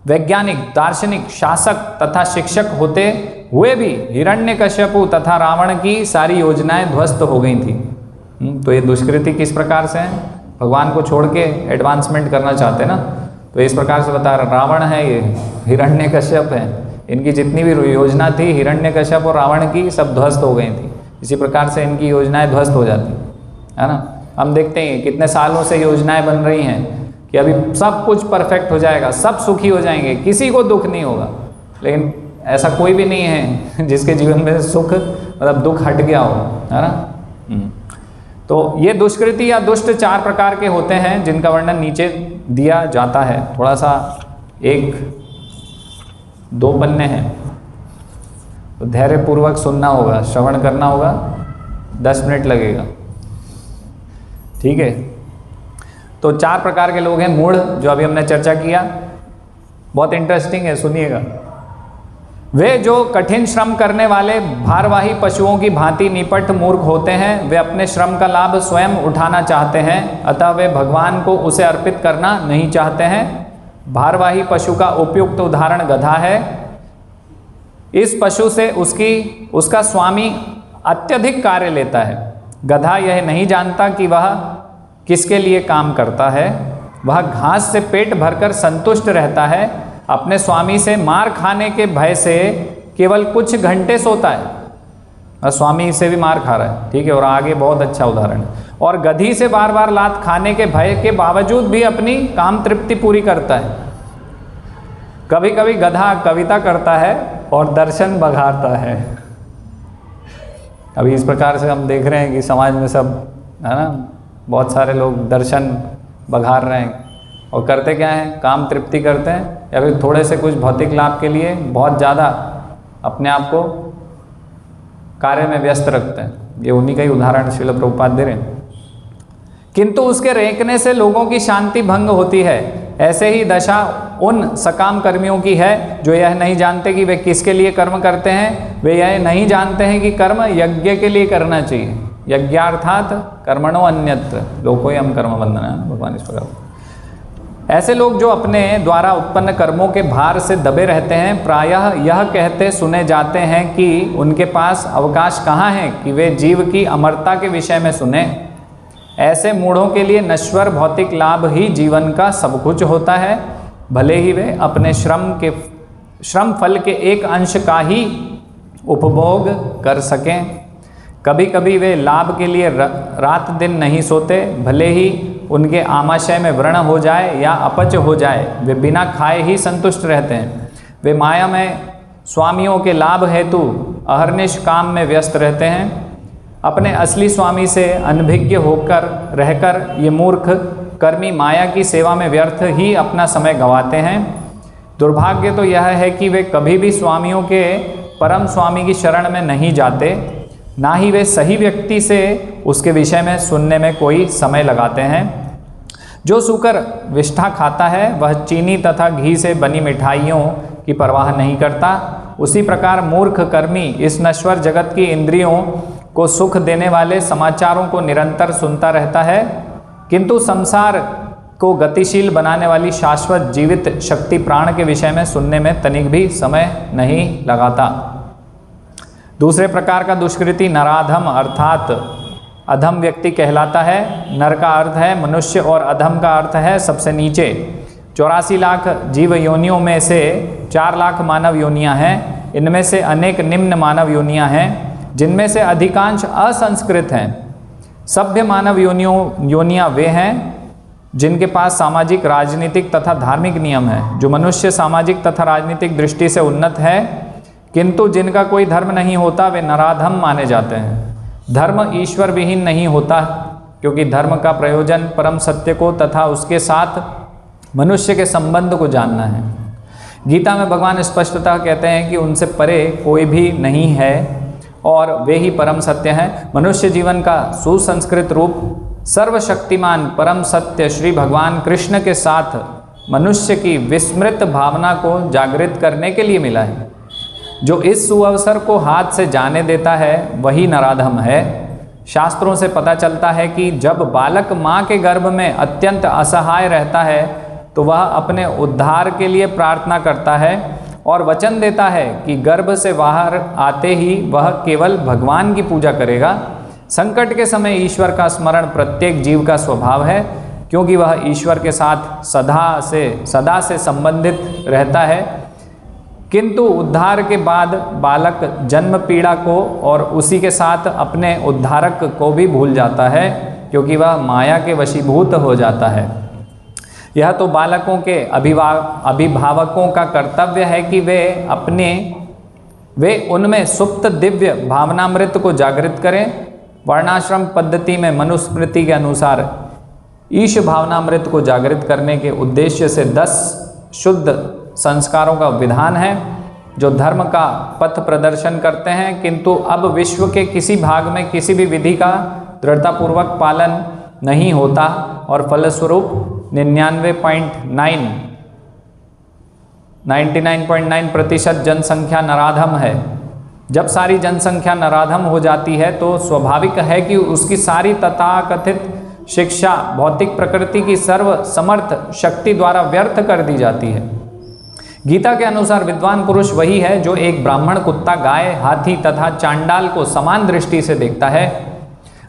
वैज्ञानिक, दार्शनिक, शासक तथा शिक्षक होते हुए भी हिरण्यकश्यपु तथा रावण की सारी योजनाएं ध्वस्त हो गई थी। तो ये दुष्कृति किस प्रकार से है, भगवान को छोड़ के एडवांसमेंट करना चाहते हैं ना, तो इस प्रकार से बता रहा, रावण है ये, हिरण्यकश्यप है, इनकी जितनी भी योजना थी हिरण्यकश्यप और रावण की, सब ध्वस्त हो गई थी। इसी प्रकार से इनकी योजनाएं ध्वस्त हो जाती है ना। हम देखते हैं कितने सालों से योजनाएं बन रही हैं कि अभी सब कुछ परफेक्ट हो जाएगा, सब सुखी हो जाएंगे, किसी को दुख नहीं होगा, लेकिन ऐसा कोई भी नहीं है जिसके जीवन में सुख मतलब दुख हट गया हो, है ना। तो ये दुष्कृति या दुष्ट 4 प्रकार के होते हैं, जिनका वर्णन नीचे दिया जाता है। थोड़ा सा 1-2 पन्ने हैं, तो धैर्यपूर्वक सुनना होगा, श्रवण करना होगा, 10 मिनट लगेगा, ठीक है। तो 4 प्रकार के लोग हैं। मूढ़, जो अभी हमने चर्चा किया, बहुत इंटरेस्टिंग है, सुनिएगा। वे जो कठिन श्रम करने वाले भारवाही पशुओं की भांति निपट मूर्ख होते हैं, वे अपने श्रम का लाभ स्वयं उठाना चाहते हैं, अतः वे भगवान को उसे अर्पित करना नहीं चाहते हैं। भारवाही पशु का उपयुक्त उदाहरण गधा है। इस पशु से उसका स्वामी अत्यधिक कार्य लेता है। गधा यह नहीं जानता कि वह किसके लिए काम करता है। वह घास से पेट भरकर संतुष्ट रहता है। अपने स्वामी से मार खाने के भय से केवल कुछ घंटे सोता है, और स्वामी से भी मार खा रहा है, ठीक है। और आगे बहुत अच्छा उदाहरण है। और गधी से बार बार लात खाने के भय के बावजूद भी अपनी काम तृप्ति पूरी करता है। कभी कभी गधा कविता करता है और दर्शन बघारता है। अभी इस प्रकार से हम देख रहे हैं कि समाज में सब, है ना, बहुत सारे लोग दर्शन बघार रहे हैं, और करते क्या हैं, काम तृप्ति करते हैं, या फिर थोड़े से कुछ भौतिक लाभ के लिए बहुत ज़्यादा अपने आप को कार्य में व्यस्त रखते हैं। ये उन्हीं का ही उदाहरण श्रील प्रभुपाद दे रहे हैं। किंतु उसके रेंकने से लोगों की शांति भंग होती है। ऐसे ही दशा उन सकाम कर्मियों की है जो यह नहीं जानते कि वे किसके लिए कर्म करते हैं। वे यह नहीं जानते हैं कि कर्म यज्ञ के लिए करना चाहिए। यज्ञार्थात कर्मणो अन्यत्र लोकोयम कर्म बंधन है, भगवान इस प्रकार। ऐसे लोग जो अपने द्वारा उत्पन्न कर्मों के भार से दबे रहते हैं, प्रायः यह कहते सुने जाते हैं कि उनके पास अवकाश कहाँ है कि वे जीव की अमरता के विषय में सुने। ऐसे मूढ़ों के लिए नश्वर भौतिक लाभ ही जीवन का सब कुछ होता है, भले ही वे अपने श्रम फल के एक अंश का ही उपभोग कर सकें। कभी कभी वे लाभ के लिए रात दिन नहीं सोते, भले ही उनके आमाशय में व्रण हो जाए या अपच हो जाए, वे बिना खाए ही संतुष्ट रहते हैं। वे माया में स्वामियों के लाभ हेतु अहर्निश काम में व्यस्त रहते हैं। अपने असली स्वामी से अनभिज्ञ होकर रहकर ये मूर्ख कर्मी माया की सेवा में व्यर्थ ही अपना समय गंवाते हैं। दुर्भाग्य तो यह है कि वे कभी भी स्वामियों के परम स्वामी की शरण में नहीं जाते, ना ही वे सही व्यक्ति से उसके विषय में सुनने में कोई समय लगाते हैं। जो सूकर विष्ठा खाता है वह चीनी तथा घी से बनी मिठाइयों की परवाह नहीं करता। उसी प्रकार मूर्ख कर्मी इस नश्वर जगत की इंद्रियों को सुख देने वाले समाचारों को निरंतर सुनता रहता है, किंतु संसार को गतिशील बनाने वाली शाश्वत जीवित शक्ति प्राण के विषय में सुनने में तनिक भी समय नहीं लगाता। दूसरे प्रकार का दुष्कृति नराधम अर्थात अधम व्यक्ति कहलाता है। नर का अर्थ है मनुष्य और अधम का अर्थ है सबसे नीचे। 84 लाख जीव योनियों में से 4 लाख मानव योनियां हैं। इनमें से अनेक निम्न मानव योनियां हैं, जिनमें से अधिकांश असंस्कृत हैं। सभ्य मानव योनियां वे हैं जिनके पास सामाजिक, राजनीतिक तथा धार्मिक नियम है। जो मनुष्य सामाजिक तथा राजनीतिक दृष्टि से उन्नत है, किंतु जिनका कोई धर्म नहीं होता, वे नराधम माने जाते हैं। धर्म ईश्वर विहीन नहीं होता, क्योंकि धर्म का प्रयोजन परम सत्य को तथा उसके साथ मनुष्य के संबंध को जानना है। गीता में भगवान स्पष्टतः कहते हैं कि उनसे परे कोई भी नहीं है और वे ही परम सत्य हैं। मनुष्य जीवन का सुसंस्कृत रूप सर्वशक्तिमान परम सत्य श्री भगवान कृष्ण के साथ मनुष्य की विस्मृत भावना को जागृत करने के लिए मिला है। जो इस सुअवसर को हाथ से जाने देता है वही नराधम है। शास्त्रों से पता चलता है कि जब बालक माँ के गर्भ में अत्यंत असहाय रहता है तो वह अपने उद्धार के लिए प्रार्थना करता है और वचन देता है कि गर्भ से बाहर आते ही वह केवल भगवान की पूजा करेगा। संकट के समय ईश्वर का स्मरण प्रत्येक जीव का स्वभाव है, क्योंकि वह ईश्वर के साथ सदा से संबंधित रहता है। किंतु उद्धार के बाद बालक जन्म पीड़ा को और उसी के साथ अपने उद्धारक को भी भूल जाता है, क्योंकि वह माया के वशीभूत हो जाता है। यह तो बालकों के अभिभावकों का कर्तव्य है कि वे उनमें सुप्त दिव्य भावनामृत को जागृत करें। वर्णाश्रम पद्धति में मनुस्मृति के अनुसार ईश भावनामृत को जागृत करने के उद्देश्य से 10 शुद्ध संस्कारों का विधान है, जो धर्म का पथ प्रदर्शन करते हैं। किंतु अब विश्व के किसी भाग में किसी भी विधि का दृढ़तापूर्वक पालन नहीं होता और फलस्वरूप 99.9% जनसंख्या नराधम है। जब सारी जनसंख्या नराधम हो जाती है तो स्वाभाविक है कि उसकी सारी तथाकथित शिक्षा भौतिक प्रकृति की सर्व समर्थ शक्ति द्वारा व्यर्थ कर दी जाती है। गीता के अनुसार विद्वान पुरुष वही है जो एक ब्राह्मण, कुत्ता, गाय, हाथी तथा चांडाल को समान दृष्टि से देखता है।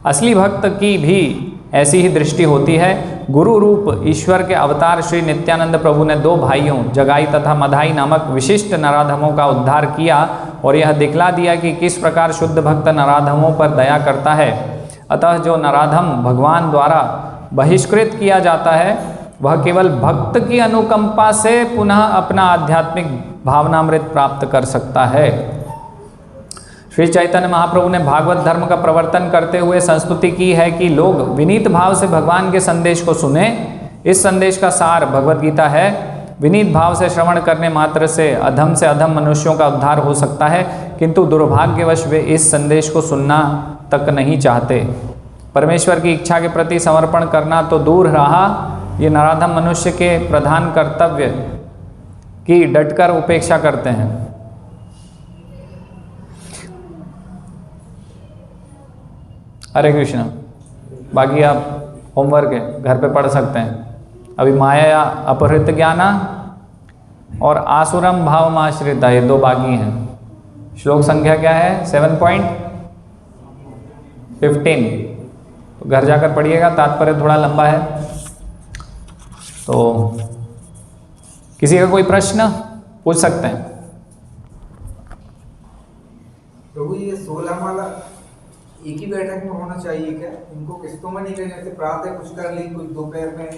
असली भक्त की भी ऐसी ही दृष्टि होती है। गुरु रूप ईश्वर के अवतार श्री नित्यानंद प्रभु ने 2 भाइयों जगाई तथा मधाई नामक विशिष्ट नराधमों का उद्धार किया और यह दिखला दिया कि किस प्रकार शुद्ध भक्त नराधमों पर दया करता है। अतः जो नराधम भगवान द्वारा बहिष्कृत किया जाता है वह केवल भक्त की अनुकंपा से पुनः अपना आध्यात्मिक भावनामृत प्राप्त कर सकता है। श्री चैतन्य महाप्रभु ने भागवत धर्म का प्रवर्तन करते हुए संस्तुति की है कि लोग विनीत भाव से भगवान के संदेश को सुने। इस संदेश का सार भगवत गीता है। विनीत भाव से श्रवण करने मात्र से अधम मनुष्यों का उद्धार हो सकता है, किंतु दुर्भाग्यवश वे इस संदेश को सुनना तक नहीं चाहते। परमेश्वर की इच्छा के प्रति समर्पण करना तो दूर रहा, ये नराधम मनुष्य के प्रधान कर्तव्य की डटकर उपेक्षा करते हैं। हरे कृष्ण। बाकी आप होमवर्क है, घर पे पढ़ सकते हैं। अभी माया अपहृत ज्ञाना और आसुरम भाव आश्रिता, ये 2 बाकी हैं। श्लोक संख्या क्या है? 7.15। तो घर जाकर पढ़िएगा, तात्पर्य थोड़ा लंबा है। तो किसी का कोई प्रश्न पूछ सकते हैं। प्रभु ये 16 माला एक ही बैठक में होना चाहिए क्या? इनको किस्तों में नहीं करना? जैसे प्रातः कुछ कर ली, कुछ दोपहर में,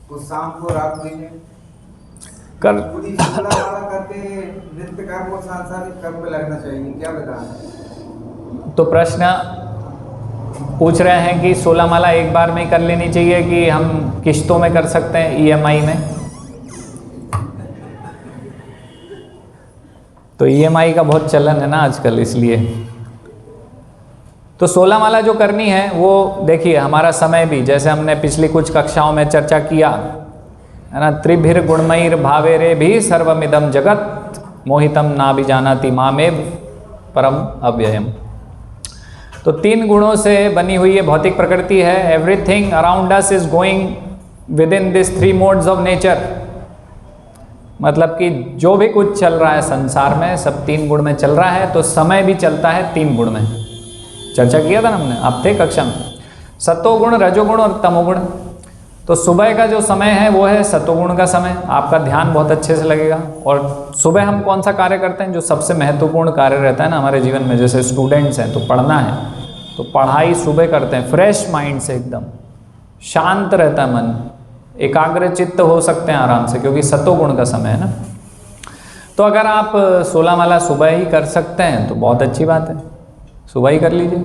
कुछ शाम को, रात में कर पूरी 16 माला करके नित्य कर्म और सांसारिक कर्म पे लगना चाहिए, क्या बताना? तो प्रश्न पूछ रहे हैं कि 16 माला एक बार में कर लेनी चाहिए कि हम किश्तों में कर सकते हैं, EMI में? तो EMI का बहुत चलन है ना आजकल, इसलिए। तो 16 माला जो करनी है वो देखिए, हमारा समय भी, जैसे हमने पिछली कुछ कक्षाओं में चर्चा किया है ना, त्रिभिर गुणमयीर भावेरे भी सर्वमिदम जगत मोहितम ना भी जानाति मामेव परम अव्ययम। तो 3 गुणों से बनी हुई ये भौतिक प्रकृति है। Everything around us is going with in this 3 modes of nature. मतलब कि जो भी कुछ चल रहा है संसार में सब 3 गुण में चल रहा है। तो समय भी चलता है 3 गुण में, चर्चा किया था ना हमने, आप थे कक्षा में। सतोगुण, रजोगुण और तमोगुण। तो सुबह का जो समय है वो है सतोगुण का समय, आपका ध्यान बहुत अच्छे से लगेगा। और सुबह हम कौन सा कार्य करते हैं? जो सबसे महत्वपूर्ण कार्य रहता है ना हमारे जीवन में, जैसे स्टूडेंट्स हैं तो पढ़ना है, तो पढ़ाई सुबह करते हैं फ्रेश माइंड से, एकदम शांत रहता है मन, एकाग्र चित्त हो सकते हैं आराम से, क्योंकि सतोगुण का समय है ना। तो अगर आप 16 माला सुबह ही कर सकते हैं तो बहुत अच्छी बात है, सुबह ही कर लीजिए।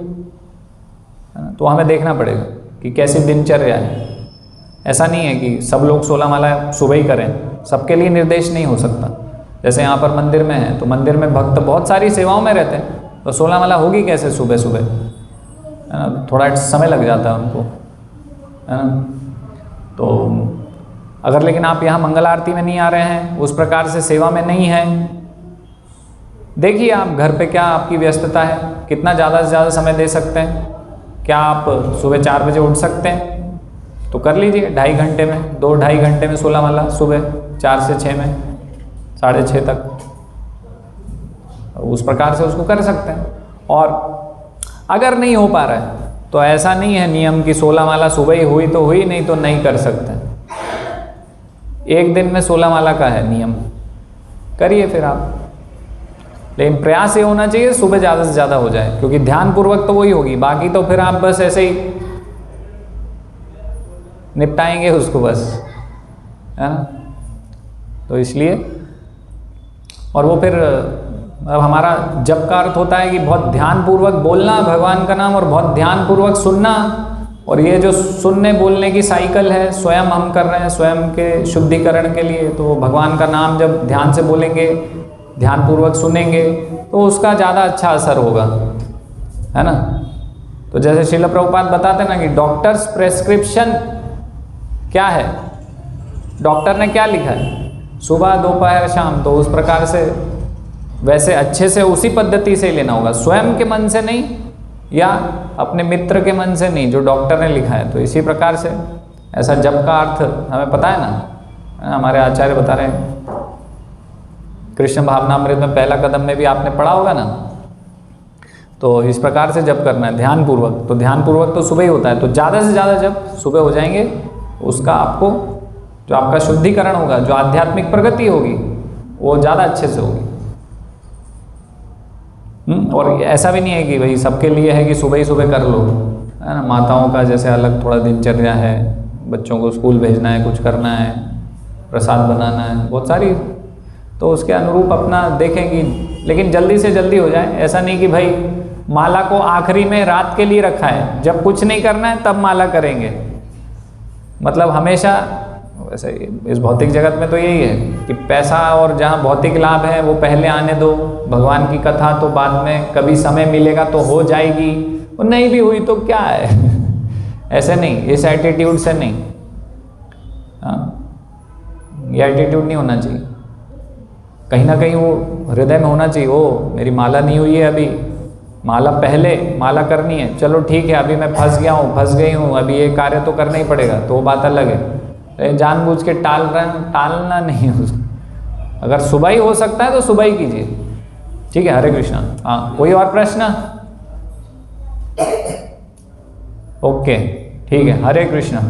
तो हमें देखना पड़ेगा कि कैसी दिनचर्या है। ऐसा नहीं है कि सब लोग 16 माला सुबह ही करें, सबके लिए निर्देश नहीं हो सकता। जैसे यहाँ पर मंदिर में है तो मंदिर में भक्त बहुत सारी सेवाओं में रहते हैं, तो 16 माला होगी कैसे सुबह सुबह, है ना? थोड़ा समय लग जाता है उनको, है ना। तो अगर लेकिन आप यहाँ मंगल आरती में नहीं आ रहे हैं, उस प्रकार से सेवा में नहीं हैं, देखिए आप घर पे क्या आपकी व्यस्तता है, कितना ज़्यादा से ज़्यादा समय दे सकते हैं। क्या आप सुबह 4 बजे उठ सकते हैं? तो कर लीजिए 2.5 घंटे में, 2-2.5 घंटे में 16 माला सुबह 4 से 6 में, 6:30 तक, उस प्रकार से उसको कर सकते हैं। और अगर नहीं हो पा रहा है तो ऐसा नहीं है नियम कि 16 माला सुबह ही हुई तो हुई, नहीं तो नहीं कर सकते। एक दिन में 16 माला का है नियम, करिए फिर आप। लेकिन प्रयास ये होना चाहिए सुबह ज़्यादा से ज़्यादा हो जाए, क्योंकि ध्यानपूर्वक तो वही होगी, बाकी तो फिर आप बस ऐसे ही निपटाएंगे उसको बस, है ना। तो इसलिए, और वो फिर अब हमारा जप का अर्थ होता है कि बहुत ध्यानपूर्वक बोलना भगवान का नाम और बहुत ध्यानपूर्वक सुनना। और ये जो सुनने बोलने की साइकिल है स्वयं हम कर रहे हैं, स्वयं के शुद्धिकरण के लिए। तो भगवान का नाम जब ध्यान से बोलेंगे, ध्यानपूर्वक सुनेंगे, तो उसका ज़्यादा अच्छा असर होगा, है ना। तो तो जैसे श्रील प्रभुपाद बताते ना कि डॉक्टर्स प्रेस्क्रिप्शन क्या है, डॉक्टर ने क्या लिखा है, सुबह दोपहर शाम, तो उस प्रकार से वैसे अच्छे से उसी पद्धति से लेना होगा, स्वयं के मन से नहीं या अपने मित्र के मन से नहीं, जो डॉक्टर ने लिखा है। तो इसी प्रकार से ऐसा जप का अर्थ हमें पता है ना, हमारे आचार्य बता रहे हैं। कृष्ण भावनामृत में पहला कदम में भी आपने पढ़ा होगा ना। तो इस प्रकार से जप करना है ध्यानपूर्वक। तो ध्यानपूर्वक तो सुबह ही होता है, तो ज़्यादा से ज़्यादा जब सुबह हो जाएंगे, उसका आपको जो आपका शुद्धिकरण होगा, जो आध्यात्मिक प्रगति होगी, वो ज़्यादा अच्छे से होगी। और ऐसा भी नहीं है कि भाई सबके लिए है कि सुबह ही सुबह कर लो, है ना। माताओं का जैसे अलग थोड़ा दिनचर्या है, बच्चों को स्कूल भेजना है, कुछ करना है, प्रसाद बनाना है, बहुत सारी, तो उसके अनुरूप अपना देखेंगी। लेकिन जल्दी से जल्दी हो जाए, ऐसा नहीं कि भाई माला को आखिरी में रात के लिए रखा है, जब कुछ नहीं करना है तब माला करेंगे। मतलब हमेशा वैसे इस भौतिक जगत में तो यही है कि पैसा और जहाँ भौतिक लाभ है वो पहले आने दो, भगवान की कथा तो बाद में, कभी समय मिलेगा तो हो जाएगी, और नहीं भी हुई तो क्या है ऐसे नहीं, इस एटीट्यूड से नहीं, हाँ, ये एटीट्यूड नहीं होना चाहिए। कहीं ना कहीं वो हृदय में होना चाहिए, ओ मेरी माला नहीं हुई है अभी, माला पहले माला करनी है, चलो ठीक है, अभी मैं फंस गया हूँ, फंस गई हूँ, अभी ये कार्य तो करना ही पड़ेगा, तो वो बात अलग है। जानबूझ के टालना नहीं है उसको। अगर सुबह ही हो सकता है तो सुबह ही कीजिए, ठीक है। हरे कृष्णा। हाँ, कोई और प्रश्न? ओके, ठीक है, हरे कृष्णा।